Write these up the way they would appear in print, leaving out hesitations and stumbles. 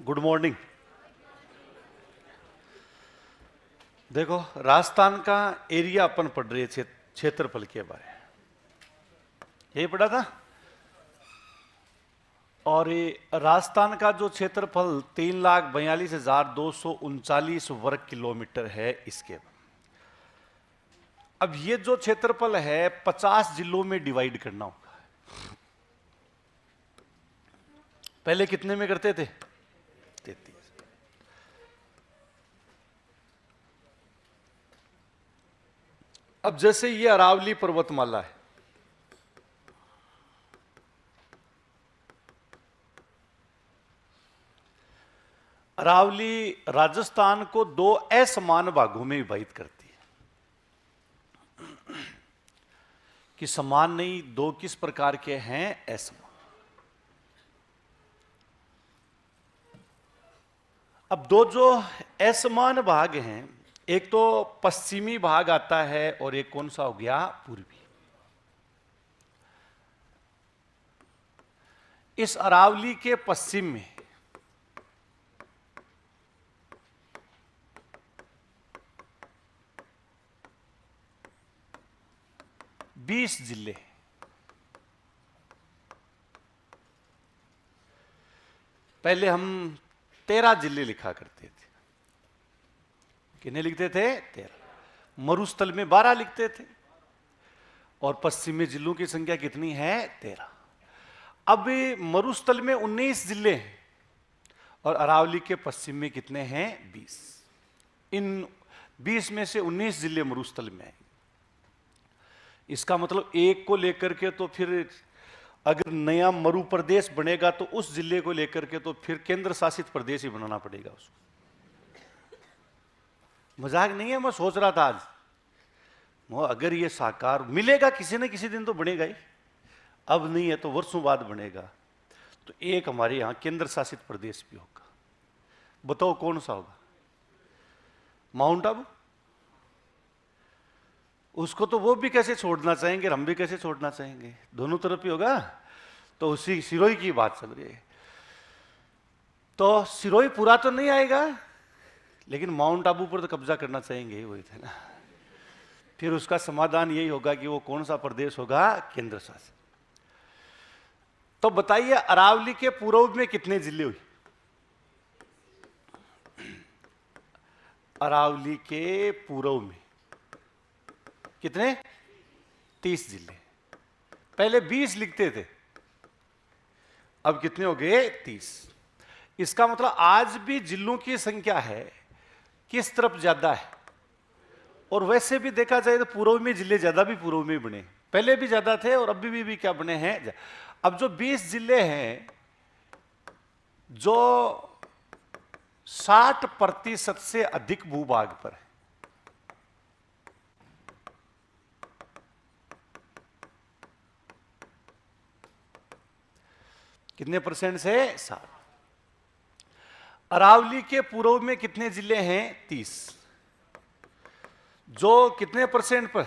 Good morning. देखो, राजस्थान का area अपन पढ़ रहे थे, क्षेत्रफल के बारे में यही पढ़ा था। और ये राजस्थान का जो क्षेत्रफल 3,42,239 वर्ग किलोमीटर है इसके। अब ये जो क्षेत्रफल है 50 जिलों में डिवाइड करना होगा। पहले कितने में करते थे? 33। अब जैसे ये अरावली पर्वतमाला है, अरावली राजस्थान को दो असमान भागों में विभाजित करती है। कि समान नहीं, दो किस प्रकार के हैं? असमान। अब दो जो असमान भाग हैं, एक तो पश्चिमी भाग आता है और एक कौन सा हो गया? पूर्वी। इस अरावली के पश्चिम में बीस जिले। पहले हम 13 जिले लिखा करते थे। कितने लिखते थे? 13। मरुस्थल में 12 लिखते थे। और पश्चिमी जिलों की संख्या कितनी है? 13। अब मरुस्थल में 19 जिले हैं और अरावली के पश्चिम में कितने हैं? 20। इन 20 में से 19 जिले मरुस्थल में हैं। इसका मतलब एक को लेकर के तो फिर अगर नया मरु प्रदेश बनेगा तो उस जिले को लेकर के तो फिर केंद्र शासित प्रदेश ही बनाना पड़ेगा उसको। मजाक नहीं है, मैं सोच रहा था आज, अगर ये साकार मिलेगा किसी न किसी दिन तो बनेगा ही। अब नहीं है तो वर्षों बाद बनेगा। तो एक हमारे यहां केंद्र शासित प्रदेश भी होगा। बताओ कौन सा होगा? माउंट आबू। उसको तो वो भी कैसे छोड़ना चाहेंगे, हम भी कैसे छोड़ना चाहेंगे, दोनों तरफ ही होगा। तो उसी सिरोही की बात चल रही है। तो सिरोही पूरा तो नहीं आएगा, लेकिन माउंट आबू पर तो कब्जा करना चाहेंगे, वही थे ना। फिर उसका समाधान यही होगा कि वो कौन सा प्रदेश होगा? केंद्र शासित। तो बताइए, अरावली के पूर्व में कितने जिले हुए? अरावली के पूर्व में कितने? 30 जिले। पहले 20 लिखते थे, अब कितने हो गए? 30। इसका मतलब आज भी जिलों की संख्या है किस तरफ ज्यादा है? और वैसे भी देखा जाए तो पूर्व में जिले ज्यादा भी पूर्व में बने, पहले भी ज्यादा थे और अभी भी क्या बने हैं। अब जो 20 जिले हैं जो 60% से अधिक भूभाग पर है। कितने परसेंट से? 60। अरावली के पूर्व में कितने जिले हैं? 30। जो कितने परसेंट पर?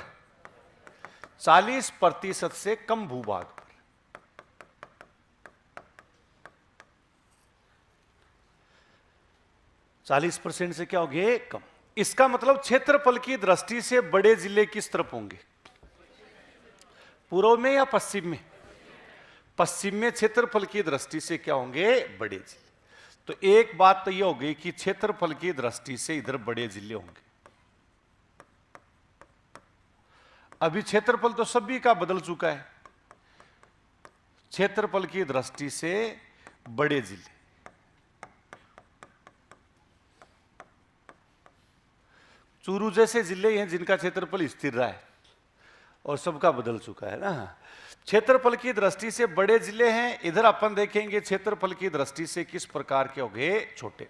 40% से कम भूभाग पर। 40% से क्या हो गए? कम। इसका मतलब क्षेत्रफल की दृष्टि से बड़े जिले किस तरफ होंगे? पूर्व में या पश्चिम में? पश्चिम में क्षेत्रफल की दृष्टि से क्या होंगे? बड़े जिले। तो एक बात तो यह हो गई कि क्षेत्रफल की दृष्टि से इधर बड़े जिले होंगे। अभी क्षेत्रफल तो सभी का बदल चुका है। क्षेत्रफल की दृष्टि से बड़े जिले, चूरू जैसे जिले हैं जिनका क्षेत्रफल स्थिर रहा है और सबका बदल चुका है ना। क्षेत्रफल की दृष्टि से बड़े जिले हैं। इधर अपन देखेंगे क्षेत्रफल की दृष्टि से किस प्रकार के हो गए? छोटे।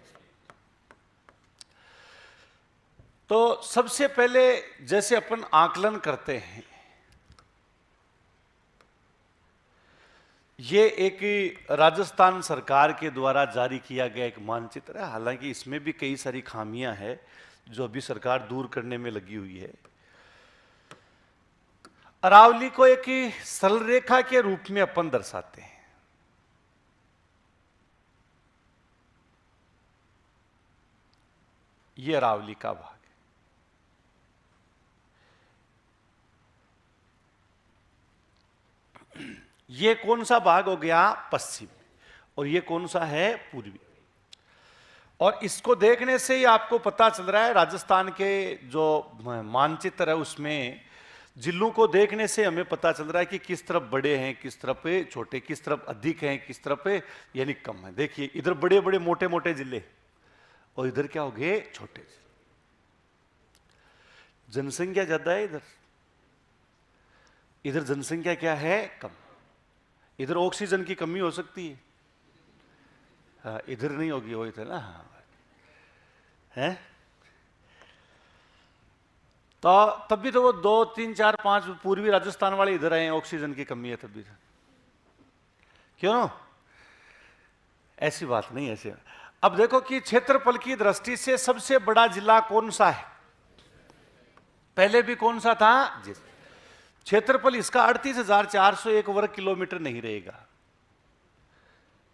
तो सबसे पहले जैसे अपन आकलन करते हैं, ये एक राजस्थान सरकार के द्वारा जारी किया गया एक मानचित्र है। हालांकि इसमें भी कई सारी खामियां हैं जो अभी सरकार दूर करने में लगी हुई है। अरावली को एक सरल रेखा के रूप में अपन दर्शाते हैं। ये अरावली का भाग है। ये कौन सा भाग हो गया? पश्चिम। और ये कौन सा है? पूर्वी। और इसको देखने से ही आपको पता चल रहा है, राजस्थान के जो मानचित्र है उसमें जिलों को देखने से हमें पता चल रहा है कि किस तरफ बड़े हैं, किस तरफ पे छोटे, किस तरफ अधिक हैं, किस तरफ पे यानी कम है। देखिए इधर बड़े बड़े मोटे मोटे जिले और इधर क्या हो गए? छोटे जिले। जनसंख्या ज्यादा है इधर, इधर जनसंख्या क्या है? कम। इधर ऑक्सीजन की कमी हो सकती है, हाँ, इधर नहीं होगी, वो इधर ना। हाँ है, तो तभी तो वो 2, 3, 4, 5 पूर्वी राजस्थान वाले इधर आए, ऑक्सीजन की कमी है तभी तो। क्यों? ऐसी बात नहीं, ऐसे। अब देखो कि क्षेत्रफल की दृष्टि से सबसे बड़ा जिला कौन सा है? पहले भी कौन सा था? क्षेत्रफल इसका 38,401 वर्ग किलोमीटर नहीं रहेगा,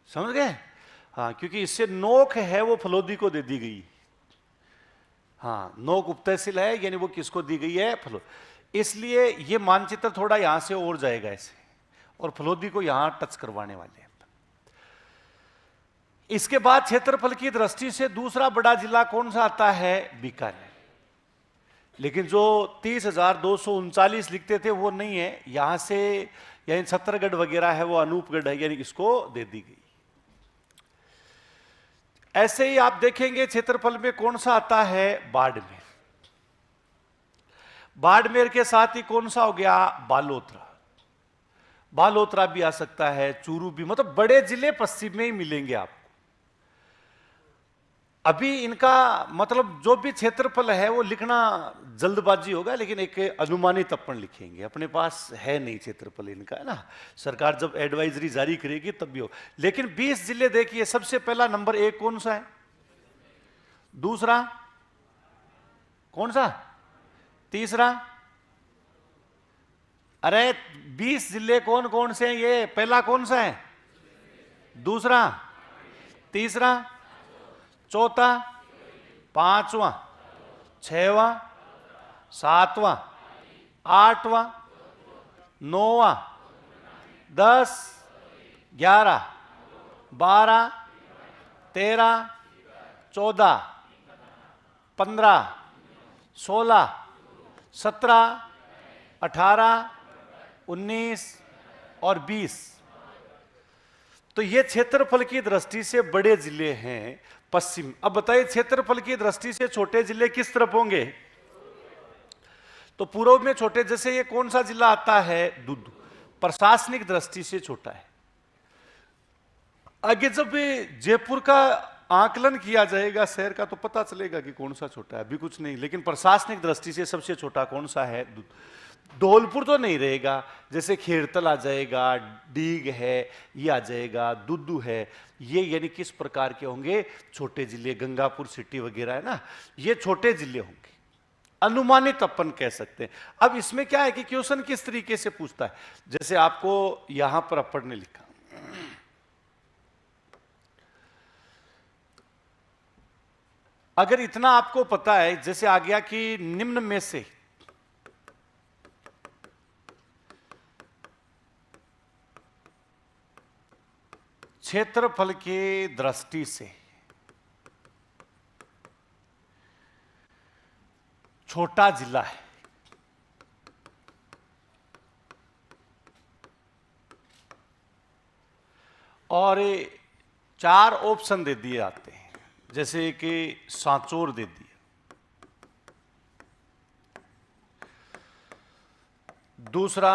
समझ गए? हाँ, क्योंकि इससे नोक है वो फलोदी को दे दी गई। हाँ, नोक उपतहसील है, यानी वो किसको दी गई है? फलोदी। इसलिए ये मानचित्र थोड़ा यहां से और जाएगा ऐसे, और फलोदी को यहां टच करवाने वाले हैं। इसके बाद क्षेत्रफल की दृष्टि से दूसरा बड़ा जिला कौन सा आता है? बीकानेर। लेकिन जो 30,239 लिखते थे वो नहीं है, यहां से यानी छत्तरगढ़ वगैरह है वो अनूपगढ़ है, यानी इसको दे दी गई। ऐसे ही आप देखेंगे क्षेत्रफल में कौन सा आता है? बाड़मेर। बाड़मेर के साथ ही कौन सा हो गया? बालोतरा। बालोतरा भी आ सकता है, चूरू भी, मतलब बड़े जिले पश्चिम में ही मिलेंगे आपको। अभी इनका मतलब जो भी क्षेत्रफल है वो लिखना जल्दबाजी होगा, लेकिन एक अनुमानित अपन लिखेंगे, अपने पास है नहीं क्षेत्रफल इनका, है ना। सरकार जब एडवाइजरी जारी करेगी तब भी हो। लेकिन 20 जिले देखिए, सबसे पहला नंबर 1 कौन सा है? दूसरा कौन सा? तीसरा? अरे 20 जिले कौन कौन से हैं ये? पहला कौन सा है? दूसरा? तीसरा? चौथा? पांचवा? छठवां? सातवां? आठवां? नौवां? 10, 11, 12, 13, 14, 15, 16, 17, 18, 19 और 20। तो ये क्षेत्रफल की दृष्टि से बड़े जिले हैं पश्चिम। अब बताइए क्षेत्रफल की दृष्टि से छोटे जिले किस तरफ होंगे? तो पूर्व में छोटे, जैसे ये कौन सा जिला आता है? दुदू, प्रशासनिक दृष्टि से छोटा है। आगे जब जयपुर का आकलन किया जाएगा शहर का तो पता चलेगा कि कौन सा छोटा है, अभी कुछ नहीं। लेकिन प्रशासनिक दृष्टि से सबसे छोटा कौन सा है? धौलपुर तो नहीं रहेगा, जैसे खेड़तल आ जाएगा, डीग है, ये आ जाएगा, दुद्दू है, ये यानी किस प्रकार के होंगे? छोटे जिले। गंगापुर सिटी वगैरह है ना, ये छोटे जिले होंगे, अनुमानित अपन कह सकते हैं। अब इसमें क्या है कि क्वेश्चन किस तरीके से पूछता है, जैसे आपको यहां पर अपन ने लिखा, अगर इतना आपको पता है, जैसे आ गया कि निम्न में से क्षेत्रफल की दृष्टि से छोटा जिला है, और 4 ऑप्शन दे दिए जाते हैं, जैसे कि सांचौर दे दिया, दूसरा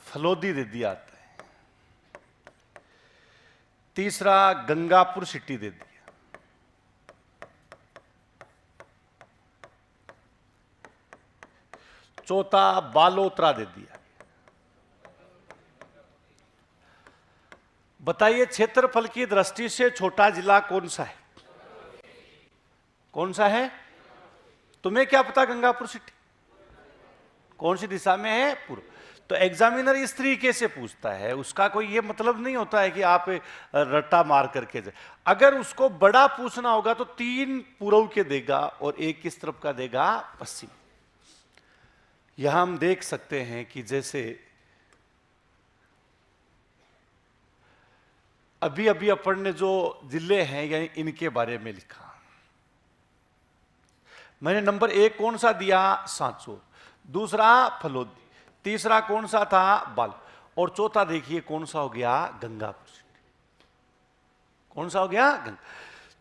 फलोदी दे दिया जाता है, तीसरा गंगापुर सिटी दे दिया, चौथा बालोतरा दे दिया। बताइए क्षेत्रफल की दृष्टि से छोटा जिला कौन सा है? कौन सा है? तुम्हें क्या पता गंगापुर सिटी कौन सी दिशा में है? पूर्व। तो एग्जामिनर इस तरीके से पूछता है, उसका कोई ये मतलब नहीं होता है कि आप रट्टा मार करके जाए। अगर उसको बड़ा पूछना होगा तो 3 पूर्व के देगा और 1 किस तरफ का देगा, पश्चिम। यहां हम देख सकते हैं कि जैसे अभी अभी अपन ने जो जिले हैं यानी इनके बारे में लिखा, मैंने नंबर 1 कौन सा दिया, सांचौर, दूसरा फलोदी, तीसरा कौन सा था, बाल, और चौथा देखिए कौन सा हो गया, गंगापुर। कौन सा हो गया, गंगा।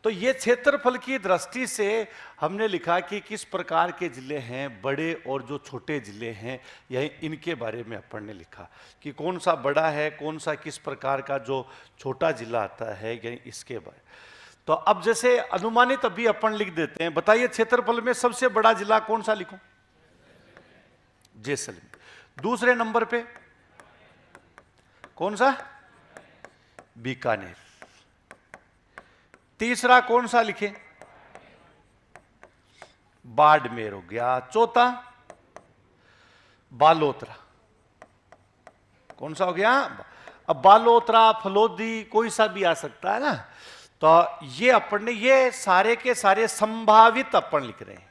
तो ये क्षेत्रफल की दृष्टि से हमने लिखा कि किस प्रकार के जिले हैं, बड़े और जो छोटे जिले हैं, यही इनके बारे में अपन ने लिखा कि कौन सा बड़ा है, कौन सा किस प्रकार का जो छोटा जिला आता है, यानी इसके बारे। तो अब जैसे अनुमानित अभी अपन लिख देते हैं, बताइए क्षेत्रफल में सबसे बड़ा जिला कौन सा लिखूं, जैसलमेर। दूसरे नंबर पे कौन सा, बीकानेर। तीसरा कौन सा लिखे, बाड़मेर हो गया। चौथा बालोतरा, कौन सा हो गया, अब बालोतरा, फलोदी, कोई सा भी आ सकता है ना। तो ये अपन ने ये सारे के सारे संभावित अपन लिख रहे हैं।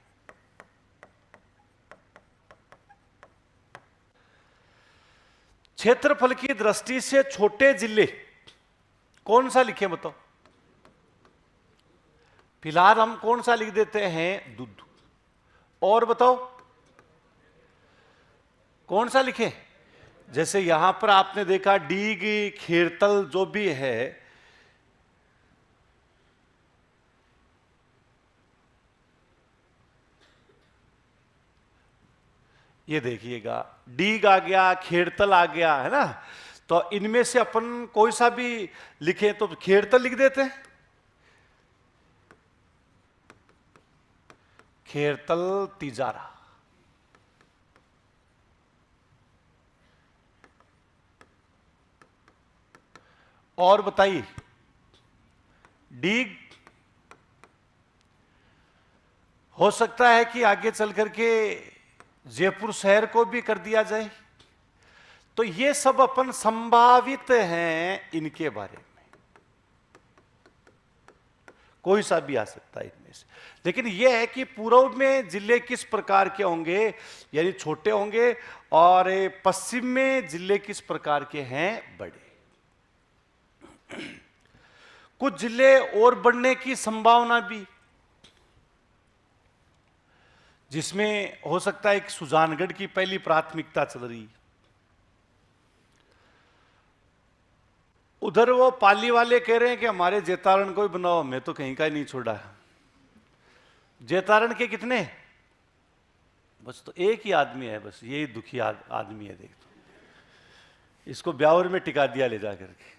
क्षेत्रफल की दृष्टि से छोटे जिले कौन सा लिखे बताओ, फिलहाल हम कौन सा लिख देते हैं, दूध। और बताओ कौन सा लिखें, जैसे यहां पर आपने देखा डीग, खेरतल जो भी है, ये देखिएगा डीग आ गया, खेरतल आ गया, है ना। तो इनमें से अपन कोई सा भी लिखें, तो खेरतल लिख देते हैं, खेरतल, तिजारा। और बताइए, डीग हो सकता है कि आगे चल करके जयपुर शहर को भी कर दिया जाए। तो ये सब अपन संभावित हैं, इनके बारे में कोई सा भी आ सकता है इनमें से। लेकिन यह है कि पूर्व में जिले किस प्रकार के होंगे, यानी छोटे होंगे, और पश्चिम में जिले किस प्रकार के हैं, बड़े। कुछ जिले और बढ़ने की संभावना भी, जिसमें हो सकता है कि सुजानगढ़ की पहली प्राथमिकता चल रही, उधर वो पाली वाले कह रहे हैं कि हमारे जैतारण को ही बनाओ, मैं तो कहीं का ही नहीं छोड़ा। जैतारण के कितने, बस तो एक ही आदमी है, बस यही दुखी आदमी है। देख तो इसको ब्यावर में टिका दिया ले जाकर के,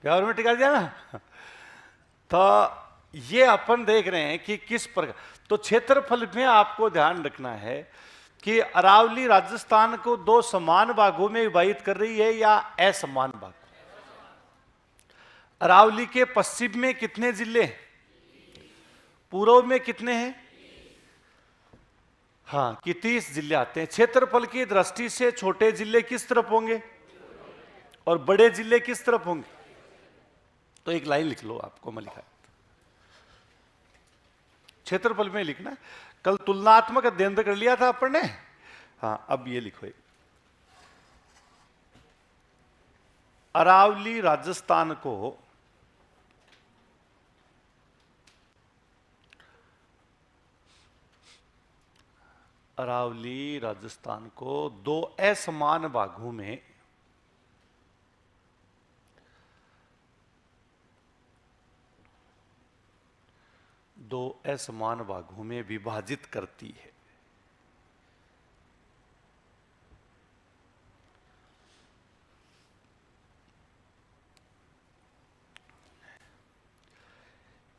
ब्यावर में टिका दिया ना। तो ये अपन देख रहे हैं कि किस प्रकार। तो क्षेत्रफल में आपको ध्यान रखना है कि अरावली राजस्थान को 2 समान भागों में विभाजित कर रही है या असमान भाग। अरावली के पश्चिम में कितने जिले, पूर्व में कितने हैं, हाँ कि 30 जिले आते हैं। क्षेत्रफल की दृष्टि से छोटे जिले किस तरफ होंगे और बड़े जिले किस तरफ होंगे। तो एक लाइन लिख लो, आपको मैं लिखा, क्षेत्रफल में लिखना है। कल तुलनात्मक अध्ययन कर लिया था अपन ने, हाँ अब ये लिखो, अरावली राजस्थान को अरावली राजस्थान को 2 असमान भागों में विभाजित करती है।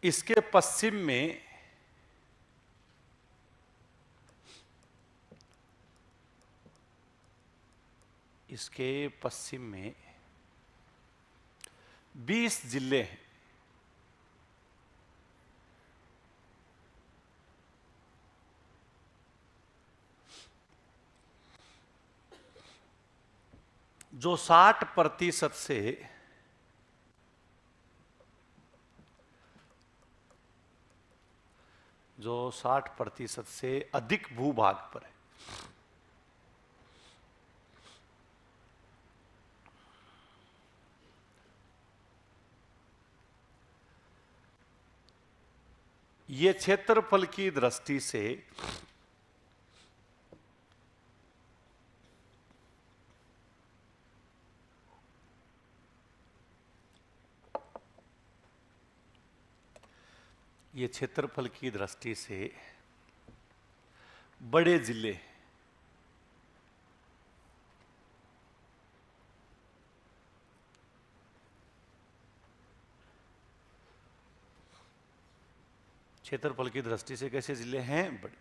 इसके पश्चिम में इसके पश्चिम में 20 जिले हैं। जो 60% से जो 60% से अधिक भूभाग पर है, ये क्षेत्रफल की दृष्टि से ये क्षेत्रफल की दृष्टि से बड़े जिले क्षेत्रफल की दृष्टि से कैसे जिले हैं? बड़े।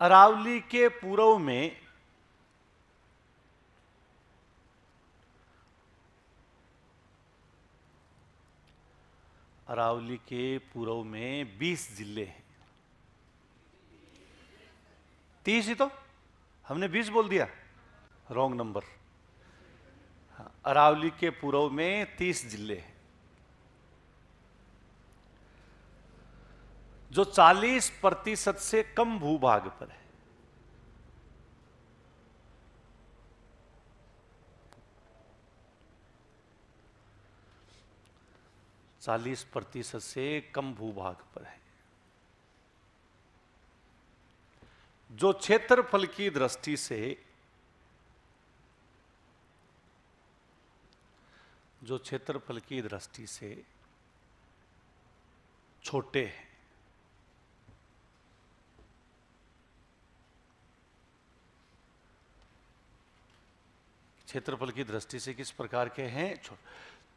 अरावली के पूर्व में अरावली के पूर्व में 20 जिले हैं। 30 ही तो हमने 20 बोल दिया, रॉन्ग नंबर। हाँ, अरावली के पूर्व में 30 जिले हैं, जो 40% से कम भूभाग पर है। चालीस प्रतिशत से कम भूभाग पर है, जो क्षेत्रफल की दृष्टि से छोटे हैं। क्षेत्रफल की दृष्टि से किस प्रकार के हैं?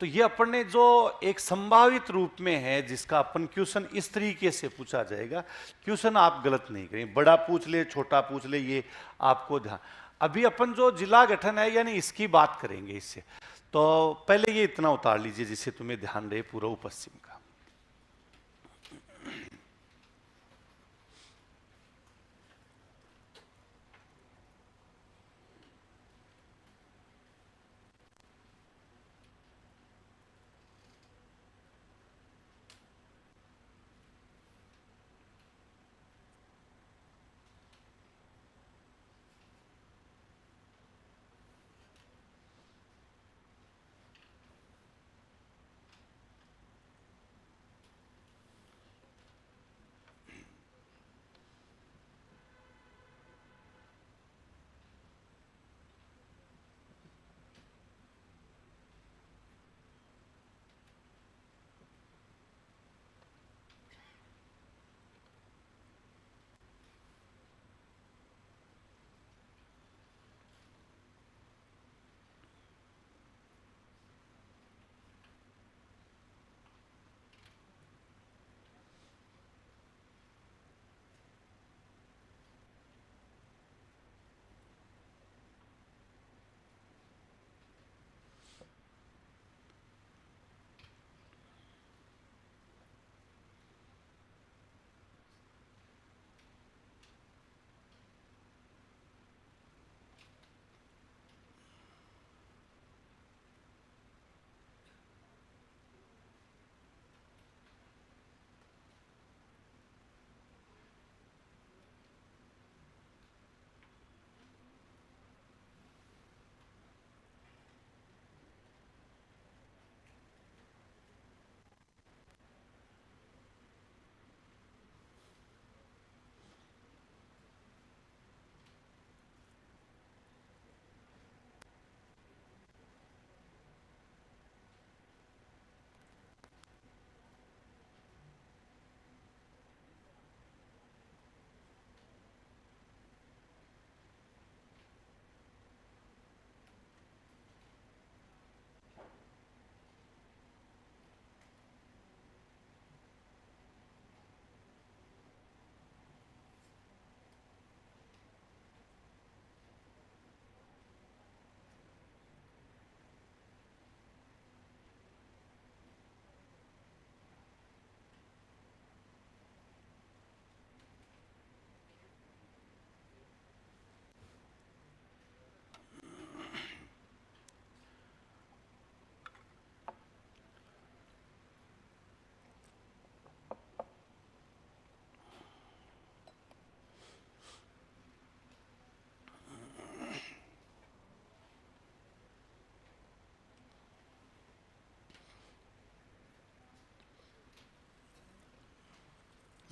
तो ये अपन ने जो एक संभावित रूप में है, जिसका अपन क्वेश्चन इस तरीके से पूछा जाएगा। क्वेश्चन आप गलत नहीं करें, बड़ा पूछ ले छोटा पूछ ले, ये आपको ध्यान। अभी अपन जो जिला गठन है यानी इसकी बात करेंगे इससे, तो पहले ये इतना उतार लीजिए जिससे तुम्हें ध्यान रहे पूर्व पश्चिम का।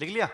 लिख लिया?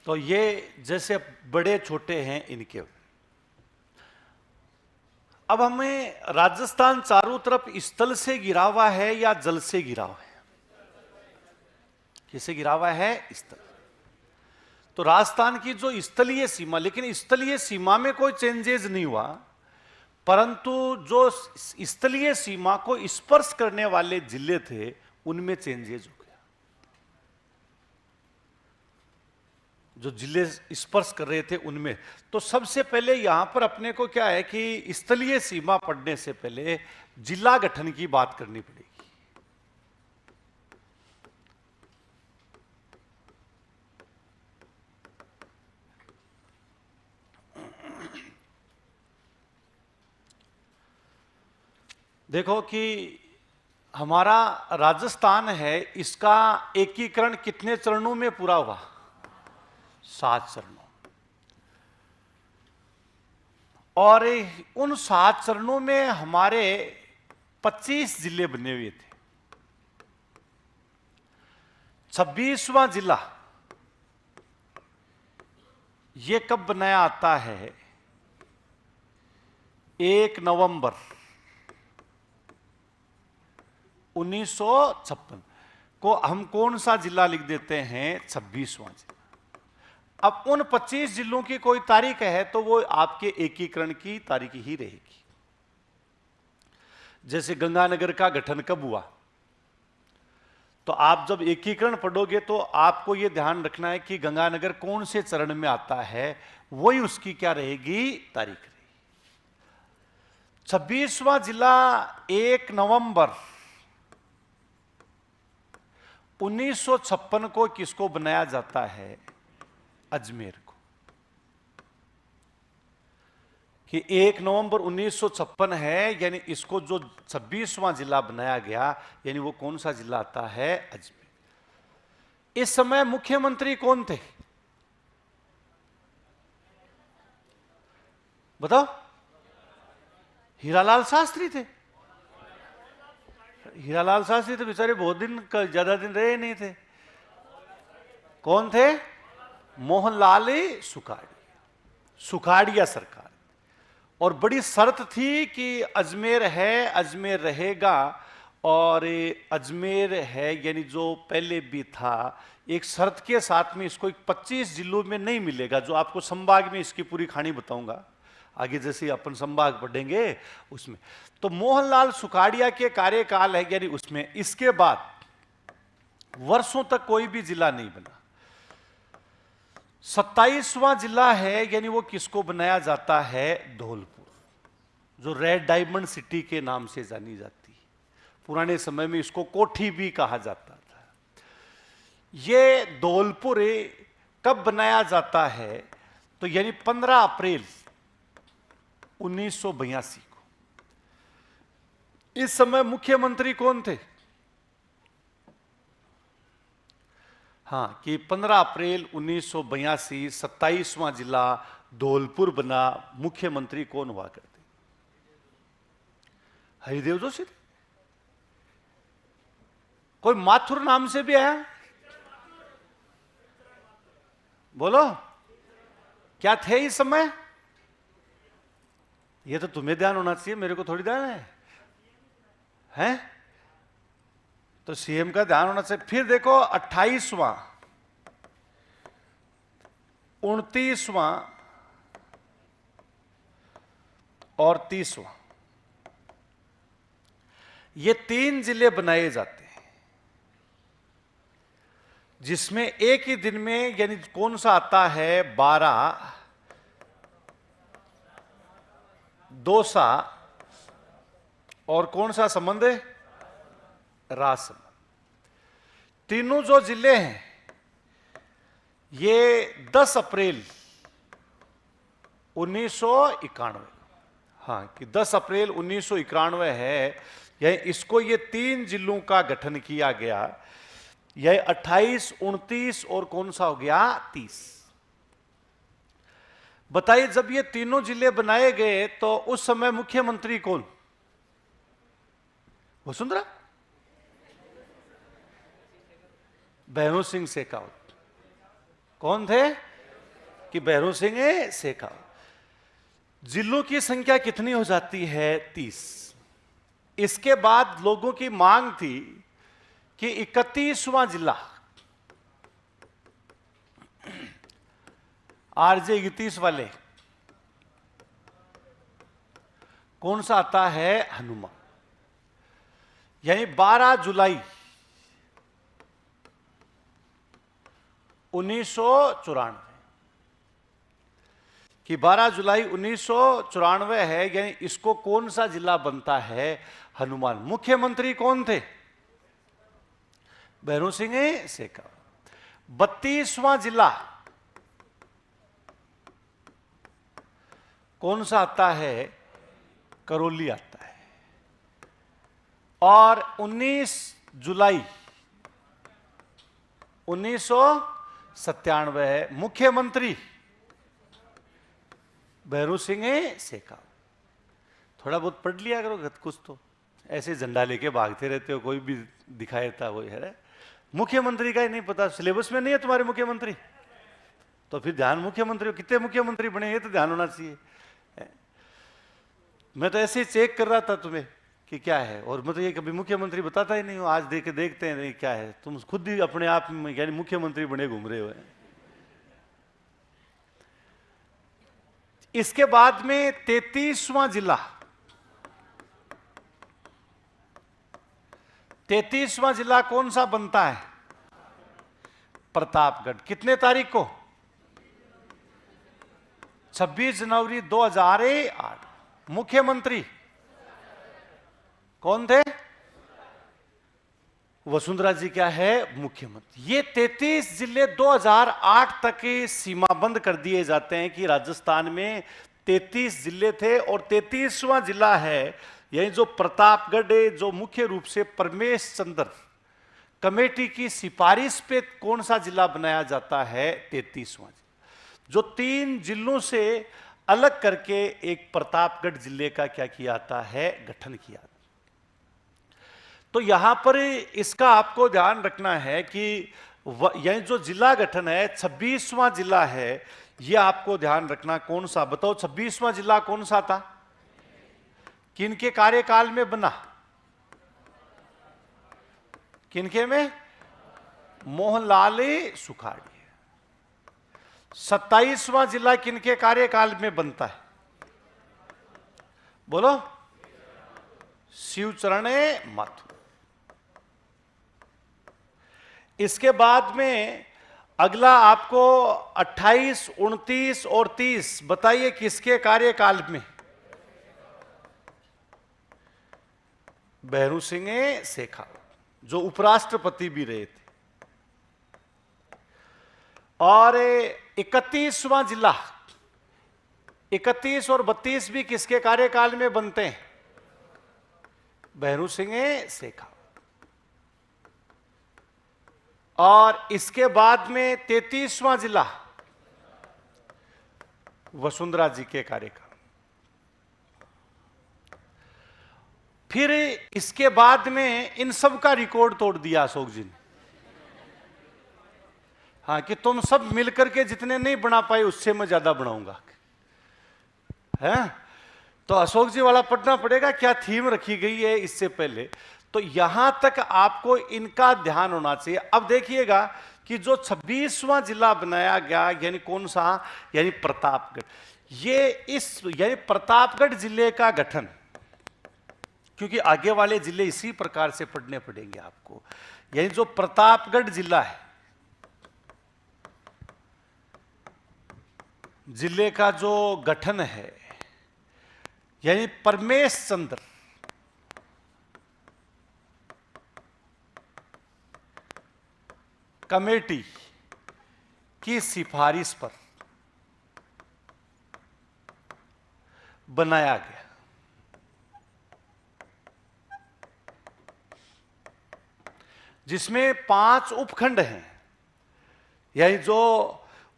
तो ये जैसे बड़े छोटे हैं इनके। अब हमें राजस्थान चारों तरफ स्थल से घिरा हुआ है या जल से घिरा हुआ है? किससे घिरा हुआ है? स्थल। तो राजस्थान की जो स्थलीय सीमा, लेकिन स्थलीय सीमा में कोई चेंजेस नहीं हुआ, परंतु जो स्थलीय सीमा को स्पर्श करने वाले जिले थे उनमें चेंजेस हो गया। जो जिले स्पर्श कर रहे थे उनमें। तो सबसे पहले यहां पर अपने को क्या है कि स्थलीय सीमा पढ़ने से पहले जिला गठन की बात करनी पड़ेगी। देखो कि हमारा राजस्थान है, इसका एकीकरण कितने चरणों में पूरा हुआ? 7 चरणों। और उन 7 चरणों में हमारे 25 जिले बने हुए थे। 26वां जिला ये कब बनाया आता है? 1 नवंबर 1956 को हम कौन सा जिला लिख देते हैं? 26वां जिला। अब उन 25 जिलों की कोई तारीख है तो वो आपके एकीकरण की तारीख ही रहेगी। जैसे गंगानगर का गठन कब हुआ? तो आप जब एकीकरण पढ़ोगे तो आपको यह ध्यान रखना है कि गंगानगर कौन से चरण में आता है, वही उसकी क्या रहेगी? तारीख रहेगी। 26वां जिला 1 नवंबर 1956 को किसको बनाया जाता है? अजमेर को। कि 1 नवंबर 1956 है, यानी इसको जो 26वां जिला बनाया गया, यानी वो कौन सा जिला आता है? अजमेर। इस समय मुख्यमंत्री कौन थे? बताओ। हीरालाल शास्त्री थे। हीरालाल शास्त्री तो बेचारे बहुत दिन, ज्यादा दिन रहे नहीं थे। कौन थे? मोहनलाल सुखाड़िया सरकार। और बड़ी शर्त थी कि अजमेर है, अजमेर रहेगा। और अजमेर है यानी जो पहले भी था, एक शर्त के साथ में इसको 25 जिलों में नहीं मिलेगा। जो आपको संभाग में इसकी पूरी कहानी बताऊंगा आगे, जैसे अपन संभाग पढ़ेंगे उसमें। तो मोहनलाल सुखाड़िया के कार्यकाल है, यानी उसमें इसके बाद वर्षों तक कोई भी जिला नहीं बना। 27वां जिला है, यानी वो किसको बनाया जाता है? धौलपुर, जो रेड डायमंड सिटी के नाम से जानी जाती है। पुराने समय में इसको कोठी भी कहा जाता था। ये धौलपुर कब बनाया जाता है? तो यानी 15 अप्रैल 1982 को। इस समय मुख्यमंत्री कौन थे? हाँ, कि 15 अप्रैल 1982 27वां जिला धौलपुर बना। मुख्यमंत्री कौन हुआ करते? हरिदेव जोशी थे। कोई माथुर नाम से भी आया? बोलो, क्या थे इस समय? ये तो तुम्हें ध्यान होना चाहिए, मेरे को थोड़ी ध्यान है, हैं? तो सीएम का ध्यान होना चाहिए। फिर देखो 28वां, 29वां और 30वां, ये 3 जिले बनाए जाते हैं, जिसमें एक ही दिन में, यानी कौन सा आता है? 12 दौसा और कौन सा संबंध है? राजसमंद। तीनों जो जिले हैं ये 10 अप्रैल 1991, हाँ कि 10 अप्रैल 1991 है। यह इसको ये 3 जिलों का गठन किया गया। यह 28, 29 और कौन सा हो गया 30। बताइए जब ये तीनों जिले बनाए गए तो उस समय मुख्यमंत्री कौन? वसुंधरा, भैरों सिंह शेखावत। कौन थे? कि भैरों सिंह शेखावत। जिलों की संख्या कितनी हो जाती है? 30। इसके बाद लोगों की मांग थी कि 31वां जिला, आरजे 31 वाले, कौन सा आता है? हनुमान। यानी 12 जुलाई 1994 कि 12 जुलाई 1994 है। यानी इसको कौन सा जिला बनता है? हनुमान। मुख्यमंत्री कौन थे? भैरों सिंह शेखावत। 32वां जिला कौन सा आता है? करौली आता है। और 19 जुलाई 1997 है। मुख्यमंत्री भैरों सिंह शेखावत। थोड़ा बहुत पढ़ लिया करो कुछ तो, ऐसे झंडा लेके भागते रहते हो, कोई भी दिखाए था वही है। मुख्यमंत्री का ही नहीं पता, सिलेबस में नहीं है तुम्हारे मुख्यमंत्री, तो फिर ध्यान मुख्यमंत्री कितने मुख्यमंत्री बने ये तो ध्यान होना चाहिए। मैं तो ऐसे ही चेक कर रहा था तुम्हें कि क्या है, और मैं तो ये कभी मुख्यमंत्री बताता ही नहीं हूं। आज देखते हैं नहीं क्या है, तुम खुद ही अपने आप में यानी मुख्यमंत्री बने घूम रहे हो। इसके बाद में 33वां जिला, 33वां जिला कौन सा बनता है? प्रतापगढ़। कितने तारीख को? 26 जनवरी 2008। मुख्यमंत्री कौन थे? वसुंधरा जी क्या है? मुख्यमंत्री। ये 33 जिले 2008 तक सीमाबंद कर दिए जाते हैं कि राजस्थान में 33 जिले थे। और 33वां जिला है यही जो प्रतापगढ़, जो मुख्य रूप से परमेश चंद्र कमेटी की सिफारिश पे कौन सा जिला बनाया जाता है? 33वां जिला। जो 3 जिलों से अलग करके एक प्रतापगढ़ जिले का क्या किया जाता है? गठन किया। तो यहां पर इसका आपको ध्यान रखना है कि यह जो जिला गठन है 26वां जिला है, यह आपको ध्यान रखना। कौन सा बताओ? 26वां जिला कौन सा था? किनके कार्यकाल में बना? किनके में? मोहनलाल सुखाड़िया। 27वां जिला किनके कार्यकाल में बनता है? बोलो। शिवचरण माथुर। इसके बाद में अगला आपको 28, 29 और 30 बताइए किसके कार्यकाल में? भैरों सिंह शेखावत, जो उपराष्ट्रपति भी रहे थे। और 31वां जिला, 31 और 32 भी किसके कार्यकाल में बनते हैं? भैरों सिंह शेखावत। और इसके बाद में 33वां जिला वसुंधरा जी के कार्यकाल। फिर इसके बाद में इन सब का रिकॉर्ड तोड़ दिया अशोक जी ने। हाँ कि तुम सब मिलकर के जितने नहीं बना पाए उससे मैं ज्यादा बनाऊंगा, है? तो अशोक जी वाला पढ़ना पड़ेगा, क्या थीम रखी गई है इससे पहले। तो यहां तक आपको इनका ध्यान होना चाहिए। अब देखिएगा कि जो 26वां जिला बनाया गया यानी कौन सा? यानी प्रतापगढ़। ये इस यानी प्रतापगढ़ जिले का गठन, क्योंकि आगे वाले जिले इसी प्रकार से पढ़ने पड़ेंगे आपको। यानी जो प्रतापगढ़ जिला है, जिले का जो गठन है यानी परमेश चंद्र कमेटी की सिफारिश पर बनाया गया। जिसमें 5 उपखंड हैं, यानी जो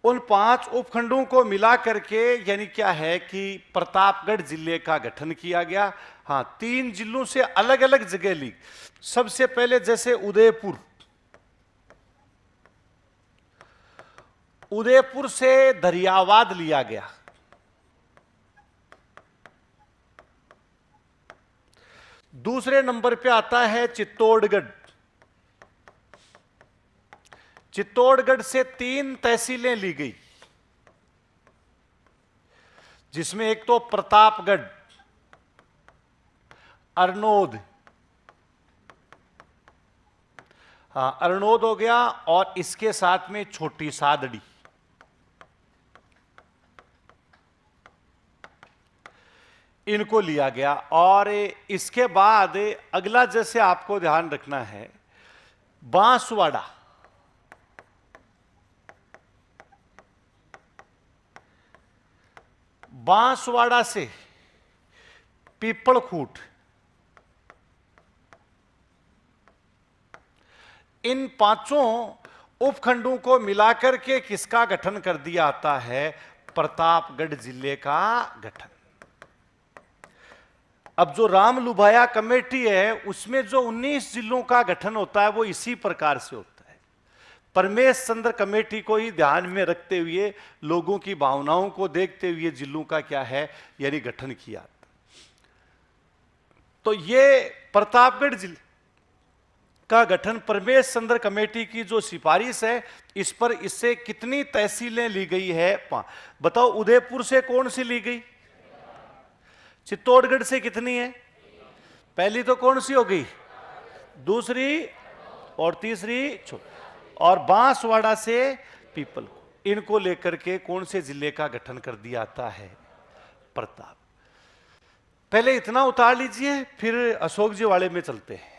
उन 5 उपखंडों को मिला करके यानी क्या है कि प्रतापगढ़ जिले का गठन किया गया। हाँ, 3 जिलों से अलग अलग जगह ली। सबसे पहले जैसे उदयपुर से दरियावाद लिया गया। दूसरे नंबर पे आता है चित्तौड़गढ़। चित्तौड़गढ़ से 3 तहसीलें ली गई, जिसमें एक तो प्रतापगढ़, अरनोद, हाँ अरनोद हो गया, और इसके साथ में छोटी सादड़ी। इनको लिया गया। और इसके बाद अगला जैसे आपको ध्यान रखना है, बांसवाड़ा। बांसवाड़ा से पीपलखूट, इन 5 उपखंडों को मिलाकर के किसका गठन कर दिया जाता है? प्रतापगढ़ जिले का गठन। अब जो राम लुभाया कमेटी है, उसमें जो 19 जिलों का गठन होता है वो इसी प्रकार से होता है। परमेश चंद्र कमेटी को ही ध्यान में रखते हुए, लोगों की भावनाओं को देखते हुए जिलों का क्या है यानी गठन किया। तो ये प्रतापगढ़ जिले का गठन परमेश चंद्र कमेटी की जो सिफारिश है, इस पर इससे कितनी तहसीलें ली गई है? 5। बताओ, उदयपुर से कौन सी ली गई? चित्तौड़गढ़ से कितनी है? पहली तो कौन सी हो गई? दूसरी और तीसरी और बांसवाड़ा से पीपल। इनको लेकर के कौन से जिले का गठन कर दिया जाता है? प्रताप। पहले इतना उतार लीजिए, फिर अशोक जी वाले में चलते हैं।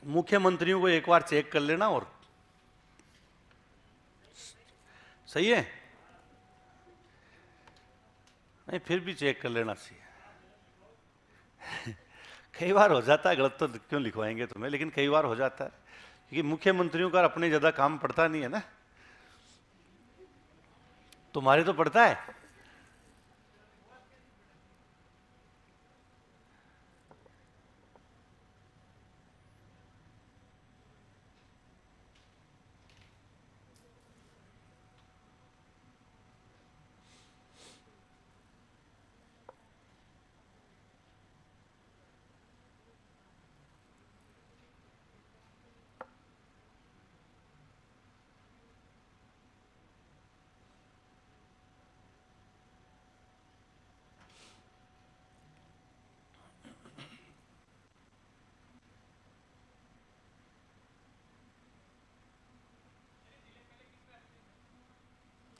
मुख्यमंत्रियों को एक बार चेक कर लेना, और सही है? नहीं, फिर भी चेक कर लेना चाहिए। कई बार हो जाता है गलत, तो क्यों लिखवाएंगे तुम्हें, लेकिन कई बार हो जाता है, क्योंकि मुख्यमंत्रियों का अपने ज्यादा काम पड़ता नहीं है ना। तुम्हारे तो पड़ता है।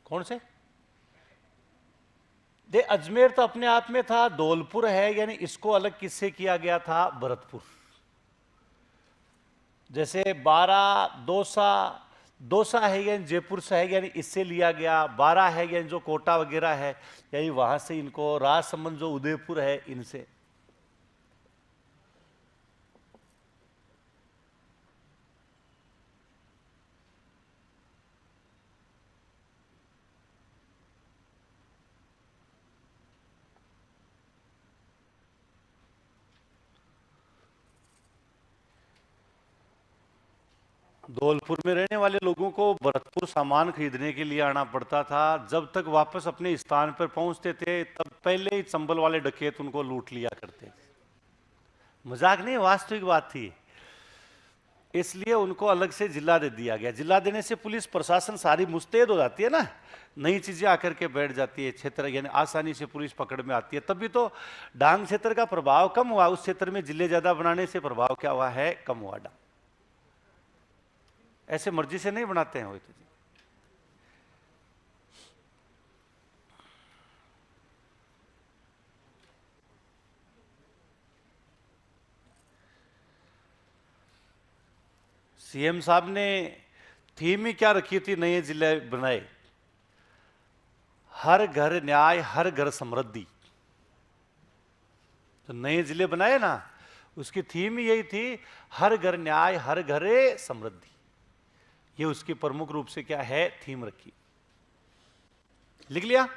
कौन से? दे अजमेर तो अपने आप में था, धौलपुर है, यानी इसको अलग किससे किया गया था? भरतपुर। जैसे 12 दौसा, दौसा है यानी जयपुर से है, यानी इससे लिया गया। 12 है यानी जो कोटा वगैरह है, यानी वहां से इनको। राजसमंद जो उदयपुर है, इनसे। धौलपुर में रहने वाले लोगों को भरतपुर सामान खरीदने के लिए आना पड़ता था। जब तक वापस अपने स्थान पर पहुंचते थे, तब पहले ही चंबल वाले डकैत उनको लूट लिया करते थे। मजाक नहीं, वास्तविक बात थी। इसलिए उनको अलग से जिला दे दिया गया। जिला देने से पुलिस प्रशासन सारी मुस्तैद हो जाती है ना, नई चीजें आकर के बैठ जाती है, क्षेत्र यानी आसानी से पुलिस पकड़ में आती है। तभी तो डांग क्षेत्र का प्रभाव कम हुआ, उस क्षेत्र में जिले ज्यादा बनाने से प्रभाव क्या हुआ है, कम हुआ। डांग ऐसे मर्जी से नहीं बनाते हैं वो तो। सीएम साहब ने थीम ही क्या रखी थी, नए जिले बनाए, हर घर न्याय हर घर समृद्धि। तो नए जिले बनाए ना, उसकी थीम ही यही थी, हर घर न्याय हर घर समृद्धि। ये उसकी प्रमुख रूप से क्या है, थीम रखी। लिख लिया।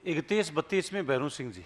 31-32 में भैरू सिंह जी।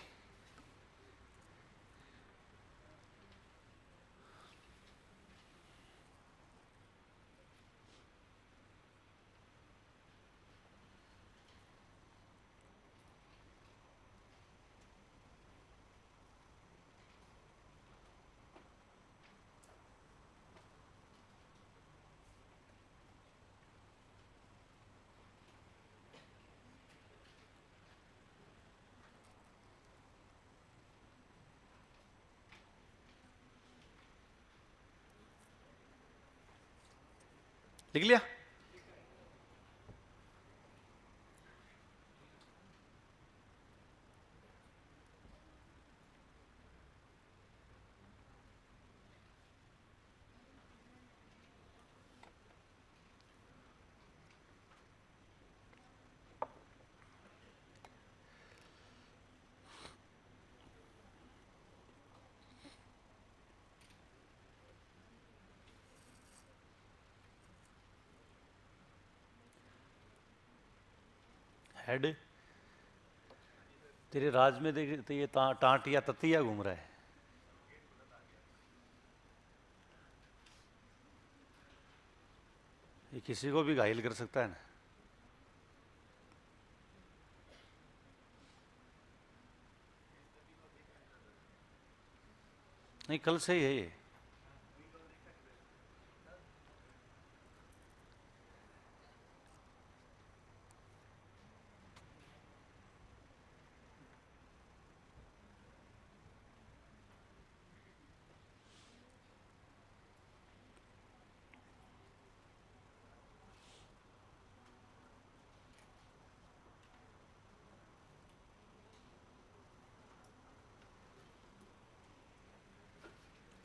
लिख लिया। हेड तेरे राज में देख तो ये टांटिया ततिया घूम रहा है। ये किसी को भी घायल कर सकता है ना। नहीं, कल से ही है ये।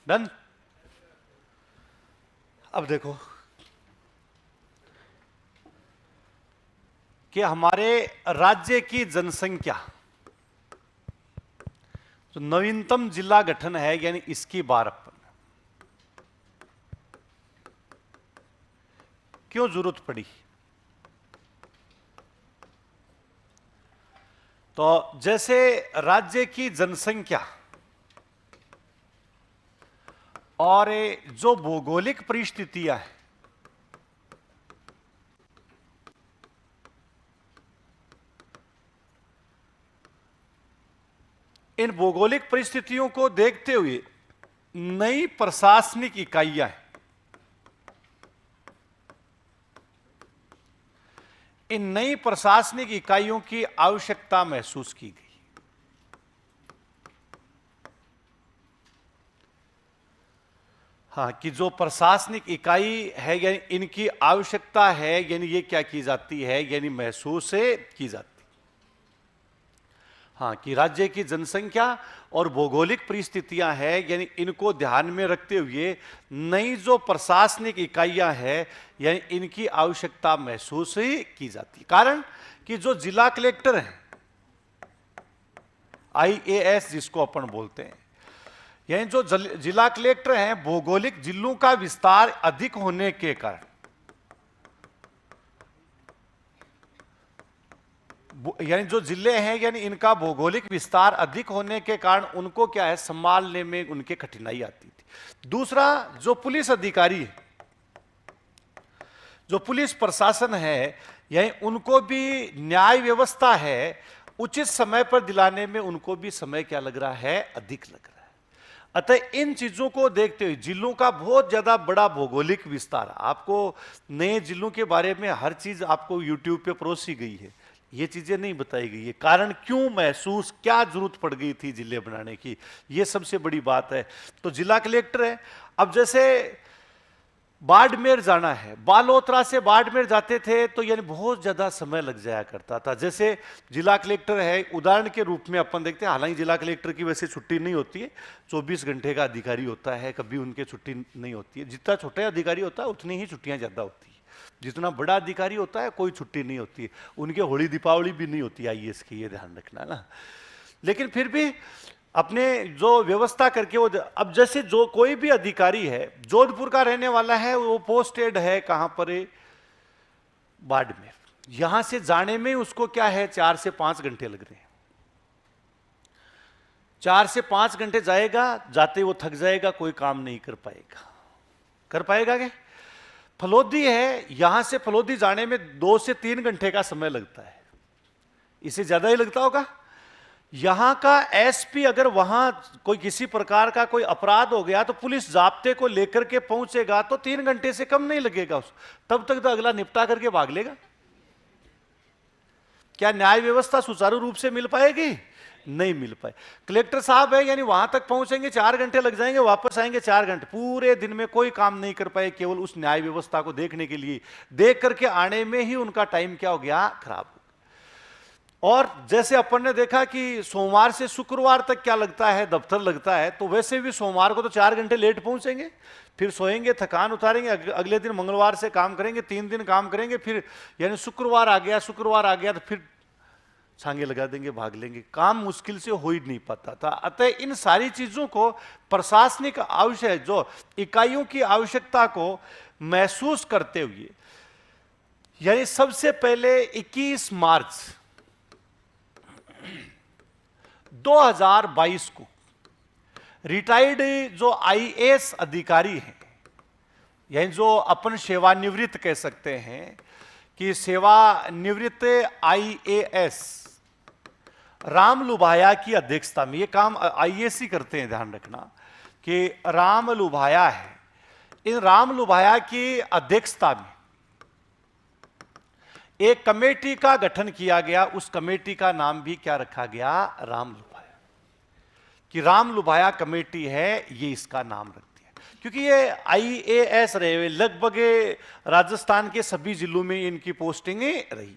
डन। अब देखो कि हमारे राज्य की जनसंख्या, तो नवीनतम जिला गठन है यानी इसकी बार क्यों जरूरत पड़ी। तो जैसे राज्य की जनसंख्या और जो भौगोलिक परिस्थितियां हैं, इन भौगोलिक परिस्थितियों को देखते हुए नई प्रशासनिक इकाइयां हैं, इन नई प्रशासनिक इकाइयों की आवश्यकता महसूस की गई। हाँ, कि जो प्रशासनिक इकाई है यानी इनकी आवश्यकता है, यानी ये क्या की जाती है, यानी महसूस की जाती। हाँ, कि राज्य की जनसंख्या और भौगोलिक परिस्थितियां हैं, यानी इनको ध्यान में रखते हुए नई जो प्रशासनिक इकाइयां हैं, यानी इनकी आवश्यकता महसूस की जाती है। कारण कि जो जिला कलेक्टर हैं, IAS जिसको अपन बोलते हैं, यानी जो जिला कलेक्टर हैं, भौगोलिक जिलों का विस्तार अधिक होने के कारण, यानी जो जिले हैं, यानी इनका भौगोलिक विस्तार अधिक होने के कारण उनको क्या है, संभालने में उनके कठिनाई आती थी। दूसरा, जो पुलिस अधिकारी है, जो पुलिस प्रशासन है, यानी उनको भी न्याय व्यवस्था है उचित समय पर दिलाने में उनको भी समय क्या लग रहा है, अधिक लग रहा है। अतः इन चीजों को देखते हुए जिलों का बहुत ज्यादा बड़ा भौगोलिक विस्तार, आपको नए जिलों के बारे में हर चीज आपको यूट्यूब पे परोसी गई है, ये चीजें नहीं बताई गई है। कारण क्यों महसूस, क्या जरूरत पड़ गई थी जिले बनाने की, ये सबसे बड़ी बात है। तो जिला कलेक्टर है, अब जैसे बाड़मेर जाना है, बालोतरा से बाड़मेर जाते थे तो यानी बहुत ज्यादा समय लग जाया करता था। जैसे जिला कलेक्टर है, उदाहरण के रूप में अपन देखते हैं, हालांकि जिला कलेक्टर की वैसे छुट्टी नहीं होती है, 24 घंटे का अधिकारी होता है, कभी उनके छुट्टी नहीं होती है। जितना छोटे अधिकारी होता है उतनी ही छुट्टियां ज्यादा होती है, जितना बड़ा अधिकारी होता है कोई छुट्टी नहीं होती है, उनके होली दीपावली भी नहीं होती IAS की, ये ध्यान रखना ना। लेकिन फिर भी अपने जो व्यवस्था करके वो, अब जैसे जो कोई भी अधिकारी है जोधपुर का रहने वाला है, वो पोस्टेड है कहां पर, बाड़मेर, यहां से जाने में उसको क्या है 4 से 5 घंटे लग रहे हैं। 4 से 5 घंटे जाएगा, जाते वो थक जाएगा, कोई काम नहीं कर पाएगा क्या? फलोदी है, यहां से फलोदी जाने में 2 से 3 घंटे का समय लगता है, इससे ज्यादा ही लगता होगा। यहां का SP अगर वहां कोई किसी प्रकार का कोई अपराध हो गया तो पुलिस जाब्ते को लेकर के पहुंचेगा तो 3 घंटे से कम नहीं लगेगा, तब तक तो अगला निपटा करके भाग लेगा। क्या न्याय व्यवस्था सुचारू रूप से मिल पाएगी? नहीं मिल पाए। कलेक्टर साहब है, यानी वहां तक पहुंचेंगे 4 घंटे लग जाएंगे, वापस आएंगे 4 घंटे, पूरे दिन में कोई काम नहीं कर पाए, केवल उस न्याय व्यवस्था को देखने के लिए, देख करके आने में ही उनका टाइम क्या हो गया, खराब हो गया। और जैसे अपन ने देखा कि सोमवार से शुक्रवार तक क्या लगता है, दफ्तर लगता है, तो वैसे भी सोमवार को तो 4 घंटे लेट पहुंचेंगे, फिर सोएंगे, थकान उतारेंगे, अगले दिन मंगलवार से काम करेंगे, 3 दिन काम करेंगे, फिर यानी शुक्रवार आ गया तो फिर छांगे लगा देंगे, भाग लेंगे, काम मुश्किल से हो ही नहीं पाता था। अतः इन सारी चीजों को प्रशासनिक आवश्यक जो इकाइयों की आवश्यकता को महसूस करते हुए, यानी सबसे पहले 21 मार्च 2022 को रिटायर्ड जो IAS अधिकारी हैं, यानी जो अपन सेवानिवृत्त कह सकते हैं कि सेवानिवृत्त IAS राम लुभाया की अध्यक्षता में, ये काम IAS ही करते हैं, ध्यान रखना कि राम लुभाया है, इन राम लुभाया की अध्यक्षता में एक कमेटी का गठन किया गया। उस कमेटी का नाम भी क्या रखा गया, राम लुभाया, कि राम लुभाया कमेटी है, ये इसका नाम रख दिया, क्योंकि ये IAS रहे, लगभग राजस्थान के सभी जिलों में इनकी पोस्टिंग रही,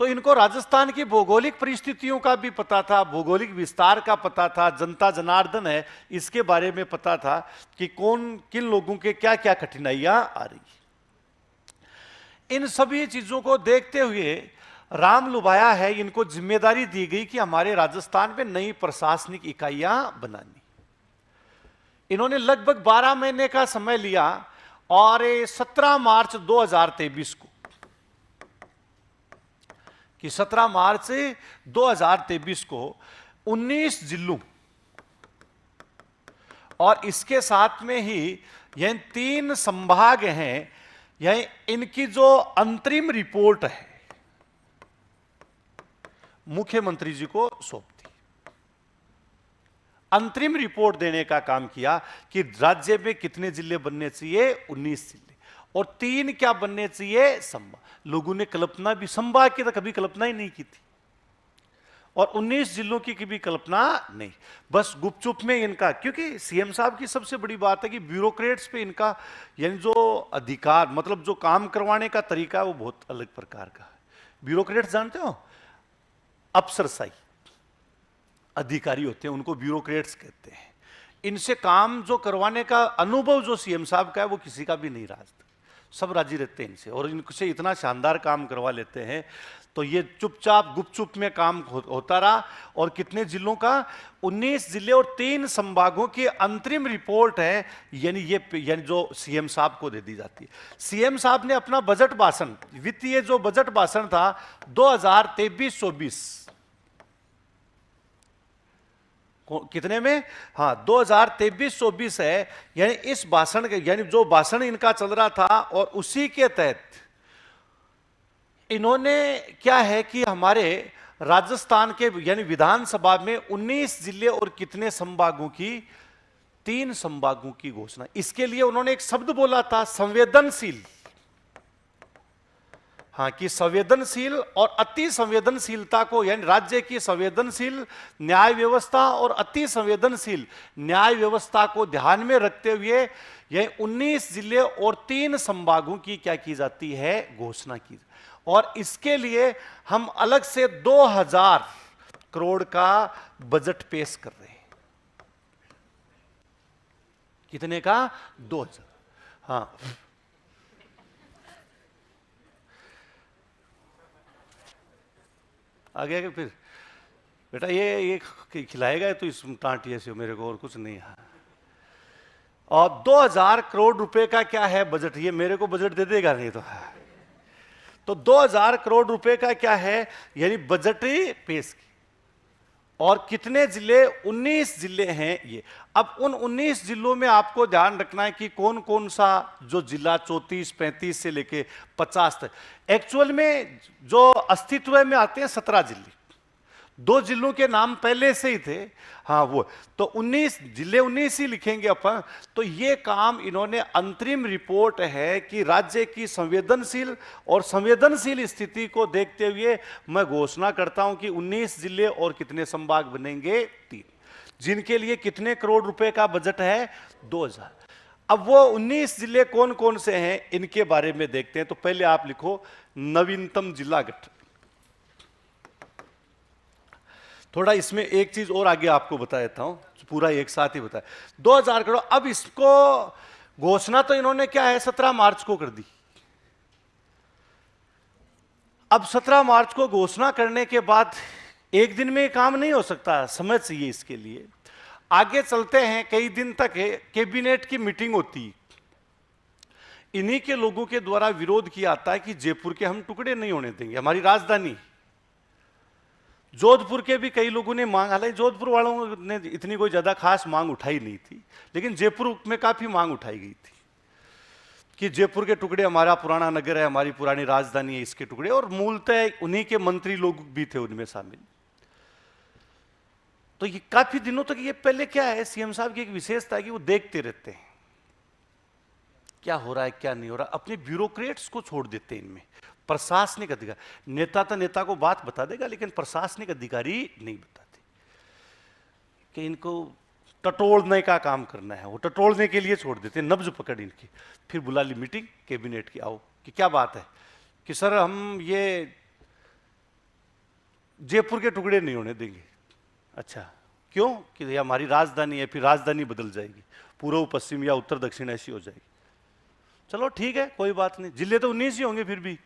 तो इनको राजस्थान की भौगोलिक परिस्थितियों का भी पता था, भौगोलिक विस्तार का पता था, जनता जनार्दन है इसके बारे में पता था कि कौन किन लोगों के क्या क्या कठिनाइयां आ रही। इन सभी चीजों को देखते हुए राम लुभाया है, इनको जिम्मेदारी दी गई कि हमारे राजस्थान में नई प्रशासनिक इकाइयां बनानी। इन्होंने लगभग 12 महीने का समय लिया और 17 मार्च 2023 को, कि 17 मार्च 2023 को 19 जिलों और इसके साथ में ही यह 3 संभाग हैं, यह इनकी जो अंतरिम रिपोर्ट है मुख्यमंत्री जी को सौंप दी। अंतरिम रिपोर्ट देने का काम किया कि राज्य में कितने जिले बनने चाहिए, 19 जिले, और 3 क्या बनने चाहिए, संभाग। लोगों ने कल्पना भी, संभाग की तो कभी कल्पना ही नहीं की थी, और 19 जिलों की भी कल्पना नहीं। बस गुपचुप में इनका, क्योंकि सीएम साहब की सबसे बड़ी बात है कि ब्यूरोक्रेट्स पे इनका यानी जो अधिकार, मतलब जो काम करवाने का तरीका है वो बहुत अलग प्रकार का है। ब्यूरोक्रेट्स जानते हो, अफसरशाही अधिकारी होते हैं, उनको ब्यूरोक्रेट्स कहते हैं। इनसे काम जो करवाने का अनुभव जो सीएम साहब का है वो किसी का भी नहीं रहा, सब राजी रहते हैं इनसे, और इनसे इतना शानदार काम करवा लेते हैं। तो ये चुपचाप गुपचुप में काम होता रहा, और कितने जिलों का, 19 जिले और 3 संभागों की अंतरिम रिपोर्ट है, यानी जो सीएम साहब को दे दी जाती है। सीएम साहब ने अपना बजट भाषण, वित्तीय जो बजट भाषण था 2023-24, कितने में, हाँ 2023-24 है, यानी इस भाषण के, यानी जो भाषण इनका चल रहा था, और उसी के तहत इन्होंने क्या है कि हमारे राजस्थान के यानी विधानसभा में 19 जिले और कितने संभागों की, 3 संभागों की घोषणा। इसके लिए उन्होंने एक शब्द बोला था, संवेदनशील। हाँ, कि संवेदनशील और अति संवेदनशीलता को, यानी राज्य की संवेदनशील न्याय व्यवस्था और अति संवेदनशील न्याय व्यवस्था को ध्यान में रखते हुए यह 19 जिले और 3 संभागों की क्या की जाती है, घोषणा की। और इसके लिए हम अलग से 2000 करोड़ का बजट पेश कर रहे हैं। कितने का, 2000। हाँ, आगे आगे फिर बेटा ये खिलाएगा तो इस टांटिए से मेरे को, और कुछ नहीं है। और 2000 करोड़ रुपए का क्या है बजट, ये मेरे को बजट दे देगा नहीं तो 2000 करोड़ रुपए का क्या है, यानी बजट पेश की। और कितने जिले, 19 जिले हैं ये। अब उन 19 जिलों में आपको ध्यान रखना है कि कौन कौन सा जो जिला 34, 35 से लेके 50 तक, एक्चुअल में जो अस्तित्व में आते हैं 17 जिले, 2 जिलों के नाम पहले से ही थे, हाँ वो, तो 19 जिले, 19 ही लिखेंगे अपन। तो ये काम इन्होंने, अंतरिम रिपोर्ट है कि राज्य की संवेदनशील और संवेदनशील स्थिति को देखते हुए मैं घोषणा करता हूं कि 19 जिले और कितने संभाग बनेंगे, 3, जिनके लिए कितने करोड़ रुपए का बजट है, 2000। अब वो 19 जिले कौन कौन से हैं इनके बारे में देखते हैं। तो पहले आप लिखो नवीनतम जिला गठन। थोड़ा इसमें एक चीज और आगे आपको बता देता हूं, पूरा एक साथ ही बताया, 2000 करोड़। अब इसको घोषणा तो इन्होंने क्या है 17 मार्च को कर दी। अब 17 मार्च को घोषणा करने के बाद एक दिन में काम नहीं हो सकता, समय चाहिए इसके लिए। आगे चलते हैं, कई दिन तक कैबिनेट की मीटिंग होती, इन्हीं के लोगों के द्वारा विरोध किया जाता है कि जयपुर के हम टुकड़े नहीं होने देंगे, हमारी राजधानी। जोधपुर के भी कई लोगों ने मांग, हालांकि जोधपुर वालों ने इतनी कोई ज्यादा खास मांग उठाई नहीं थी, लेकिन जयपुर में काफी मांग उठाई गई थी कि जयपुर के टुकड़े, हमारा पुराना नगर है, हमारी पुरानी राजधानी है, इसके टुकड़े। और मूलतः उन्हीं के मंत्री लोग भी थे उनमें शामिल। तो ये काफी दिनों तक, ये पहले क्या है, सीएम साहब की एक विशेषता है कि वो देखते रहते हैं क्या हो रहा है क्या नहीं हो रहा, अपने ब्यूरोक्रेट्स को छोड़ देते हैं इनमें। प्रशासनिक अधिकारी, नेता तो नेता को बात बता देगा, लेकिन प्रशासनिक अधिकारी नहीं बताते कि इनको टटोलने का काम करना है, वो टटोलने के लिए छोड़ देते हैं, नब्ज पकड़ इनकी। फिर बुला ली मीटिंग कैबिनेट की, आओ कि क्या बात है, कि सर हम ये जयपुर के टुकड़े नहीं होने देंगे। अच्छा क्यों, कि ये हमारी राजधानी है, फिर राजधानी बदल जाएगी, पूर्व पश्चिम या उत्तर दक्षिण ऐसी हो जाएगी। चलो ठीक है, कोई बात नहीं, जिले तो 19 ही होंगे, फिर भी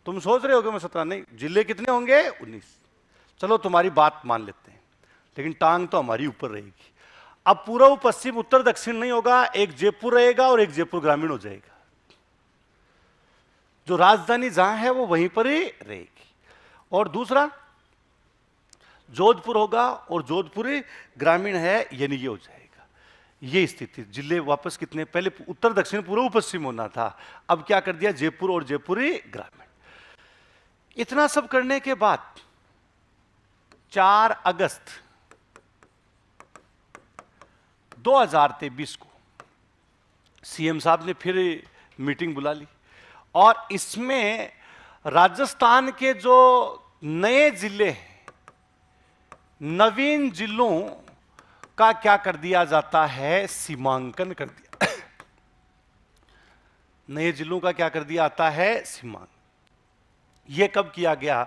तुम सोच रहे हो कि मैं 17, नहीं, जिले कितने होंगे, 19। चलो तुम्हारी बात मान लेते हैं, लेकिन टांग तो हमारी ऊपर रहेगी। अब पूर्व पश्चिम उत्तर दक्षिण नहीं होगा, एक जयपुर रहेगा और एक जयपुर ग्रामीण हो जाएगा। जो राजधानी जहां है वो वहीं पर ही रहेगी, और दूसरा जोधपुर होगा और जोधपुर ग्रामीण है, यानी ये हो जाएगा। ये स्थिति, जिले वापस कितने, पहले उत्तर दक्षिण पूर्व पश्चिम होना था, अब क्या कर दिया, जयपुर और जयपुरी ग्रामीण। इतना सब करने के बाद 4 अगस्त 2023 को सीएम साहब ने फिर मीटिंग बुला ली और इसमें राजस्थान के जो नए जिले हैं, नवीन जिलों का क्या कर दिया जाता है, सीमांकन कर दिया। नए जिलों का क्या कर दिया जाता है, सीमांकन। यह कब किया गया?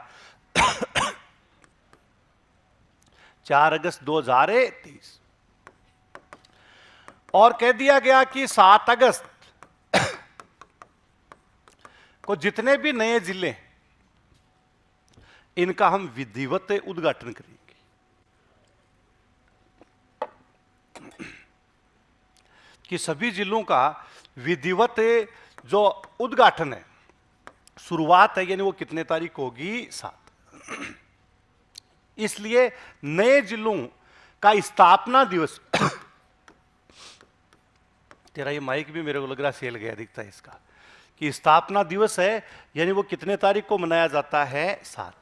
4 अगस्त 2023। और कह दिया गया कि 7 अगस्त को जितने भी नए जिले इनका हम विधिवत उद्घाटन करेंगे। कि सभी जिलों का विधिवत जो उद्घाटन है, शुरुआत है, यानी वो कितने तारीख को होगी? 7। इसलिए नए जिलों का स्थापना दिवस तेरा ये माइक भी मेरे को लग रहा सेल गया दिखता है इसका, कि स्थापना दिवस है, यानी वो कितने तारीख को मनाया जाता है? 7।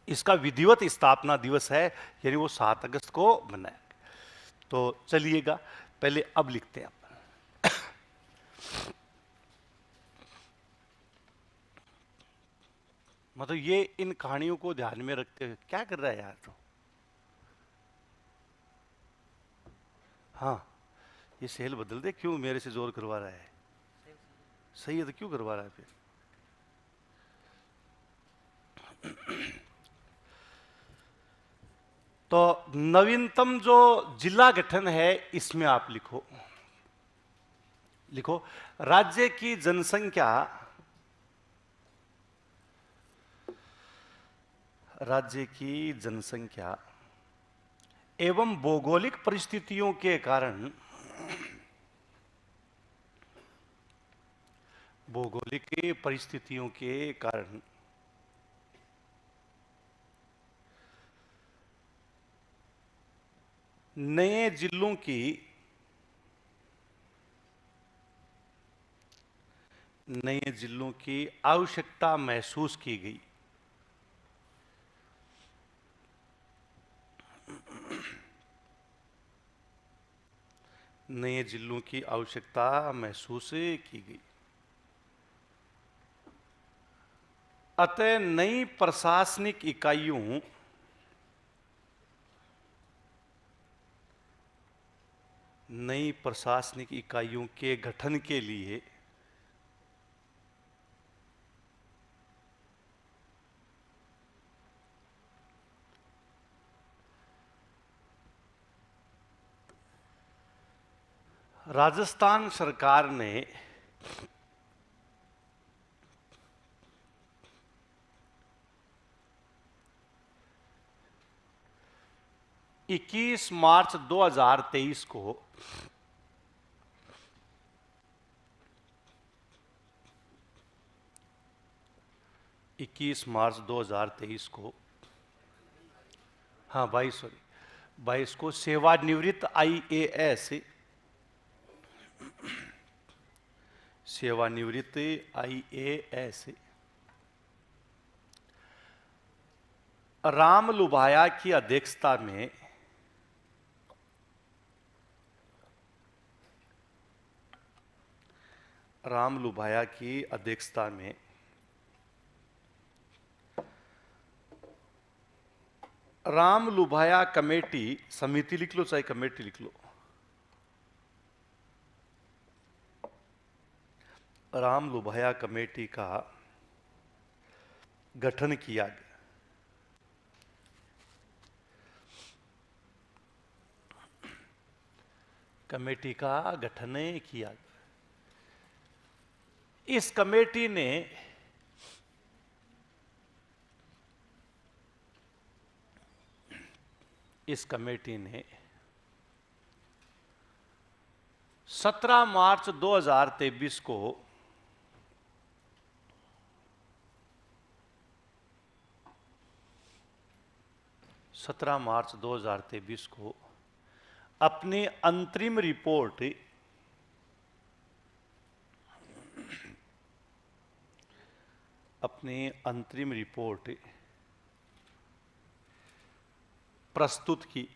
इसका विधिवत स्थापना दिवस है, यानी वो 7 अगस्त को मनाया। तो चलिएगा पहले अब लिखते हैं अपन। मतलब ये इन कहानियों को ध्यान में रखते हुए क्या कर रहा है यार तो? हाँ, ये सेल बदल दे। क्यों मेरे से जोर करवा रहा है? सही है तो क्यों करवा रहा है फिर? तो नवीनतम जो जिला गठन है इसमें आप लिखो राज्य की जनसंख्या, राज्य की जनसंख्या एवं भौगोलिक परिस्थितियों के कारण, भौगोलिक परिस्थितियों के कारण नए जिलों की आवश्यकता महसूस की गई। नए जिलों की आवश्यकता महसूस की गई। अतः नई प्रशासनिक इकाइयों के गठन के लिए राजस्थान सरकार ने 21 मार्च 2023 को हाँ 22 को सेवानिवृत्त IAS राम लुभाया की अध्यक्षता में राम लुभाया कमेटी, समिति लिख लो चाहे कमेटी लिख लो, राम लुभाया कमेटी का गठन किया गया। कमेटी का गठन किया गया। इस कमेटी ने इस कमेटी ने 17 मार्च 2023 को अपनी अंतरिम रिपोर्ट प्रस्तुत की।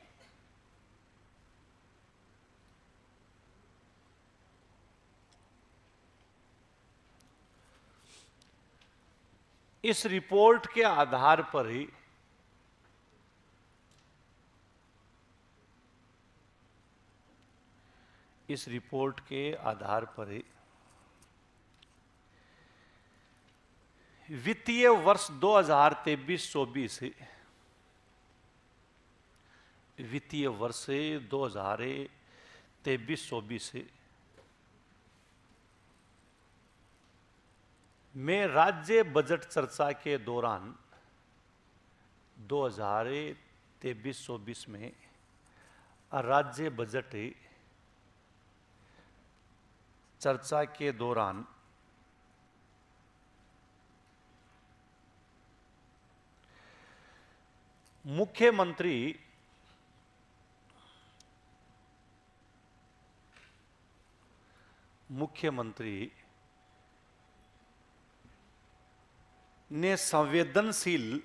इस रिपोर्ट के आधार पर ही इस रिपोर्ट के आधार पर ही वित्तीय वर्ष 2023-24 वित्तीय वर्ष 2023-24 में राज्य बजट चर्चा के दौरान 2023-24 में राज्य बजट चर्चा के दौरान मुख्यमंत्री ने संवेदनशील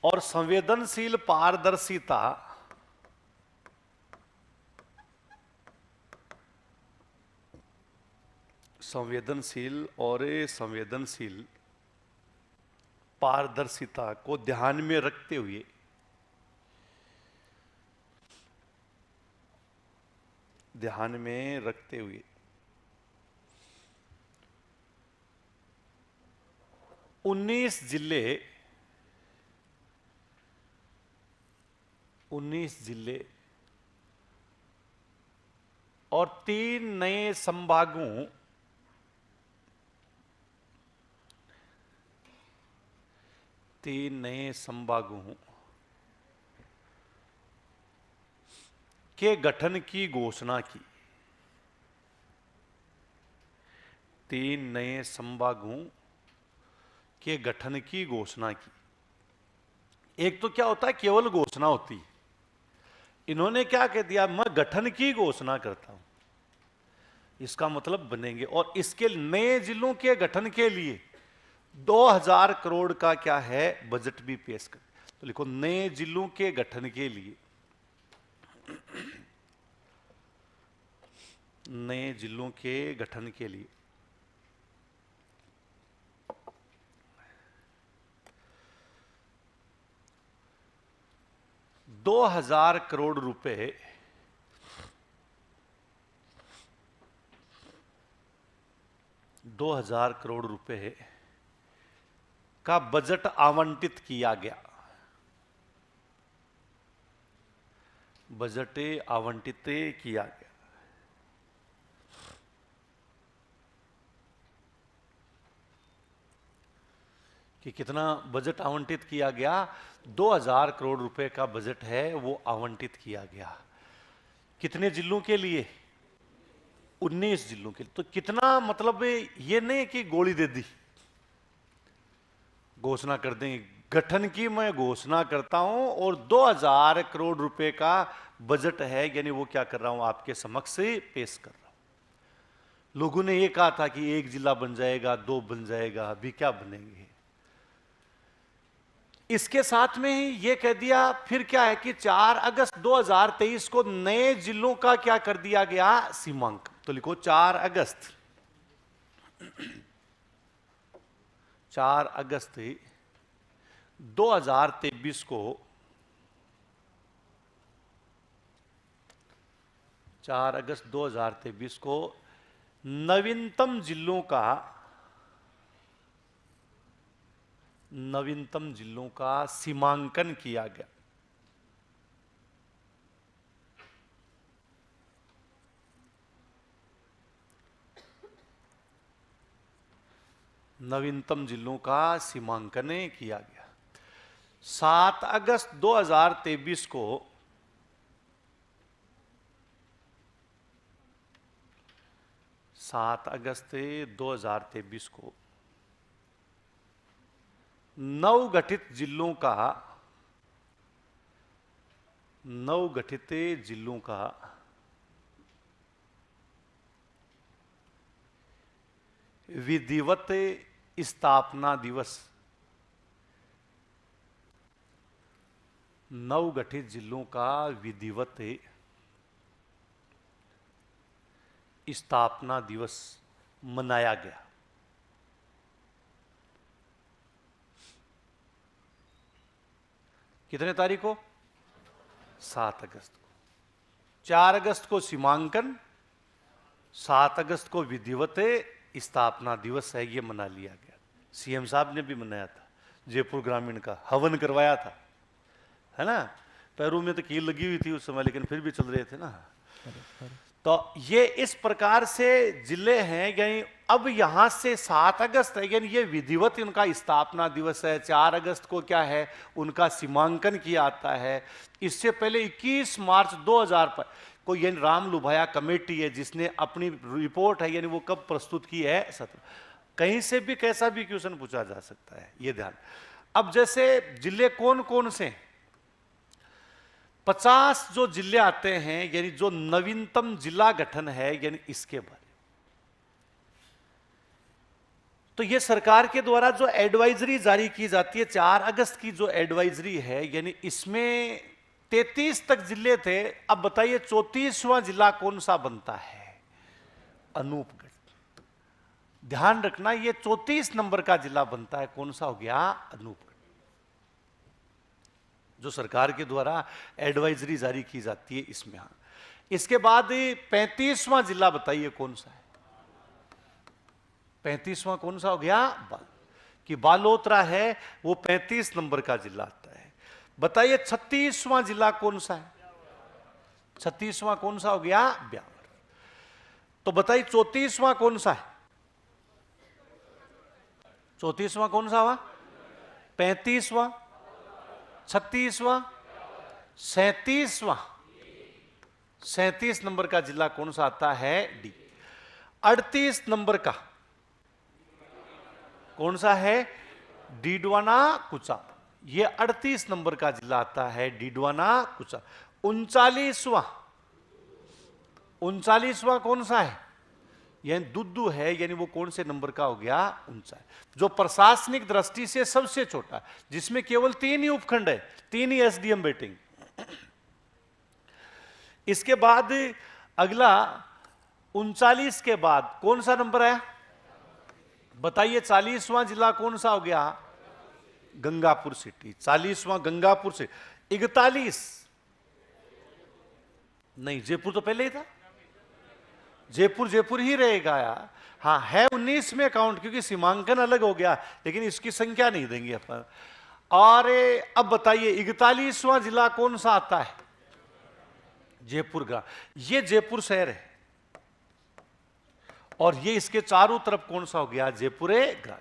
और संवेदनशील पारदर्शिता पारदर्शिता को ध्यान में रखते हुए ध्यान में रखते हुए 19 जिले और 3 नए संभागों के गठन की घोषणा की। 3 नए संभागों के गठन की घोषणा की। एक तो क्या होता है, केवल घोषणा होती, इन्होंने क्या कह दिया, मैं गठन की घोषणा करता हूं, इसका मतलब बनेंगे। और इसके नए जिलों के गठन के लिए 2000 करोड़ का क्या है, बजट भी पेश कर। तो लिखो नए जिलों के गठन के लिए, नए जिलों के गठन के लिए 2000 करोड़ रुपए का बजट आवंटित किया गया। बजट आवंटित किया गया। कि कितना बजट आवंटित किया गया, 2000 करोड़ रुपए का बजट है वो आवंटित किया गया। कितने जिलों के लिए? 19 जिलों के लिए। तो कितना मतलब ये नहीं कि गोली दे दी, घोषणा कर देंगे, गठन की मैं घोषणा करता हूं और 2000 करोड़ रुपए का बजट है, यानी वो क्या कर रहा हूं, आपके समक्ष पेश कर रहा हूं। लोगों ने ये कहा था कि 1 जिला बन जाएगा, 2 बन जाएगा, अभी क्या बनेंगे। इसके साथ में ही ये कह दिया, फिर क्या है कि 4 अगस्त 2023 को नए जिलों का क्या कर दिया गया, सीमांकन। तो लिखो 4 अगस्त 2023 को 4 अगस्त 2023 को नवीनतम जिलों का सीमांकन किया गया। नवीनतम जिलों का सीमांकन किया गया। 7 अगस्त 2023 को 7 अगस्त 2023 को नवगठित जिलों का विधिवत स्थापना दिवस, नवगठित जिलों का विधिवत स्थापना दिवस मनाया गया। कितने तारीख को? 7 अगस्त को। 4 अगस्त को सीमांकन, 7 अगस्त को विधिवत स्थापना दिवस है, ये मना लिया गया। सीएम साहब ने भी मनाया था, जयपुर ग्रामीण का हवन करवाया था, है ना। पैरों में तो कील लगी हुई थी उस समय, लेकिन फिर भी चल रहे थे ना। तो ये इस प्रकार से जिले हैं, यानी अब यहां से 7 अगस्त है, यानी ये विधिवत उनका स्थापना दिवस है। 4 अगस्त को क्या है, उनका सीमांकन किया आता है। इससे पहले 21 मार्च 2000 को यानी राम लुभाया कमेटी है जिसने अपनी रिपोर्ट है, यानी वो कब प्रस्तुत की है, 17। कहीं से भी कैसा भी क्वेश्चन पूछा जा सकता है, ये ध्यान। अब जैसे जिले कौन कौन से, 50 जो जिले आते हैं, यानी जो नवीनतम जिला गठन है, यानी इसके बारे। तो ये सरकार के द्वारा जो एडवाइजरी जारी की जाती है, 4 अगस्त की जो एडवाइजरी है, यानी इसमें 33 तक जिले थे। अब बताइए 34वां जिला कौन सा बनता है? अनूपगढ़। ध्यान रखना, ये 34 नंबर का जिला बनता है। कौन सा हो गया? अनूपगढ़, जो सरकार के द्वारा एडवाइजरी जारी की जाती है इसमें। हाँ, इसके बाद 35वां जिला बताइए कौन सा है? 35वां कौन सा हो गया? कि बालोतरा है, वो 35 नंबर का जिला आता है। बताइए 36वां जिला कौन सा है? 36वां कौन सा हो गया? ब्यावर। तो बताइए 34वां कौन सा है? 34वां कौन सा हुआ? 35वां, 36वां, 37वां। 37 नंबर का जिला कौन सा आता है? डी। 38 नंबर का कौन सा है? डीडवाना कुचा। ये 38 नंबर का जिला आता है, डीडवाना कुचा। 39वां कौन सा है? यानी दुद्दू है, यानी वो कौन से नंबर का हो गया? 39। जो प्रशासनिक दृष्टि से सबसे छोटा, जिसमें केवल 3 ही उपखंड है, 3 ही एसडीएम बेटिंग। इसके बाद अगला 39 के बाद कौन सा नंबर है? बताइए 40वां जिला कौन सा हो गया? गंगापुर सिटी। 40वां गंगापुर से। 41 नहीं, जयपुर तो पहले ही था। जयपुर ही रहेगा यार। हाँ है 19 में काउंट, क्योंकि सीमांकन अलग हो गया, लेकिन इसकी संख्या नहीं देंगे अपन। और अब बताइए 41वां जिला कौन सा आता है? जयपुर ग्राम। ये जयपुर शहर है, और ये इसके चारों तरफ कौन सा हो गया? जयपुर ग्राम।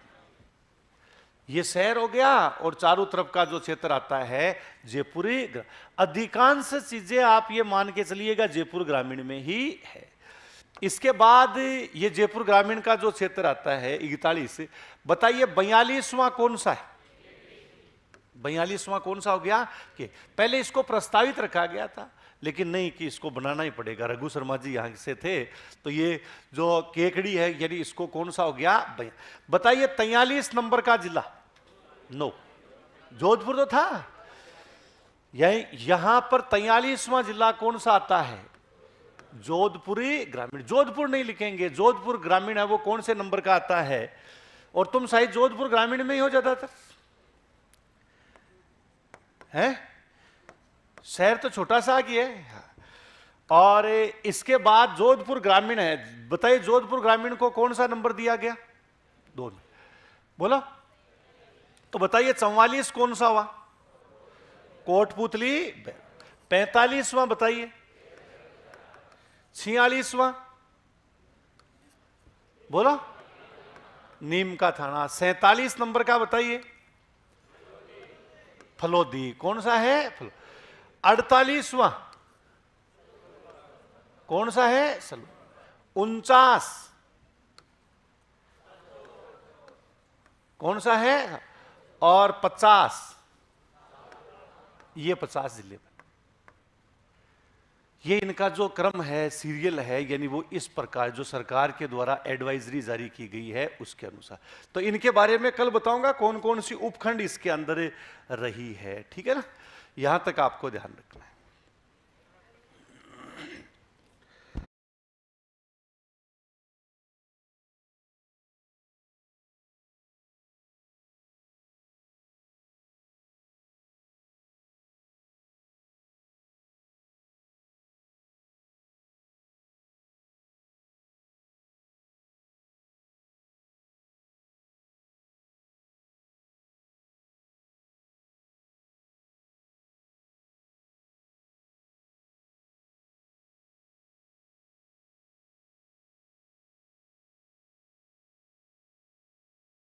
ये शहर हो गया, और चारों तरफ का जो क्षेत्र आता है जयपुरी ग्राम। अधिकांश चीजें आप ये मान के चलिएगा जयपुर ग्रामीण में ही है। इसके बाद ये जयपुर ग्रामीण का जो क्षेत्र आता है 41। बताइए 42वां कौन सा है? 42वां कौन सा हो गया? कि पहले इसको प्रस्तावित रखा गया था, लेकिन नहीं कि इसको बनाना ही पड़ेगा। रघु शर्मा जी यहाँ से थे, तो ये जो केकड़ी है, यानी इसको कौन सा हो गया? बताइए 43 नंबर का जिला। नो, जोधपुर तो था। यहां पर 43वां जिला कौन सा आता है? जोधपुरी ग्रामीण। जोधपुर नहीं लिखेंगे, जोधपुर ग्रामीण है, वो कौन से नंबर का आता है? और तुम शायद जोधपुर ग्रामीण में ही हो ज्यादातर है। शहर तो छोटा सा ही है। और इसके बाद जोधपुर ग्रामीण है। बताइए जोधपुर ग्रामीण को कौन सा नंबर दिया गया? 2। बोलो तो बताइए 44 कौन सा हुआ? कोटपुतली। 45वां बताइए? 46वां बोलो? नीम का थाना। 47 नंबर का बताइए? फलोदी। कौन सा है? 48वां कौन सा है? 49 कौन सा है? और 50। ये 50 जिले में। ये इनका जो क्रम है, सीरियल है, यानी वो इस प्रकार जो सरकार के द्वारा एडवाइजरी जारी की गई है उसके अनुसार। तो इनके बारे में कल बताऊंगा कौन कौन सी उपखंड इसके अंदर रही है। ठीक है ना, यहां तक आपको ध्यान रखना है।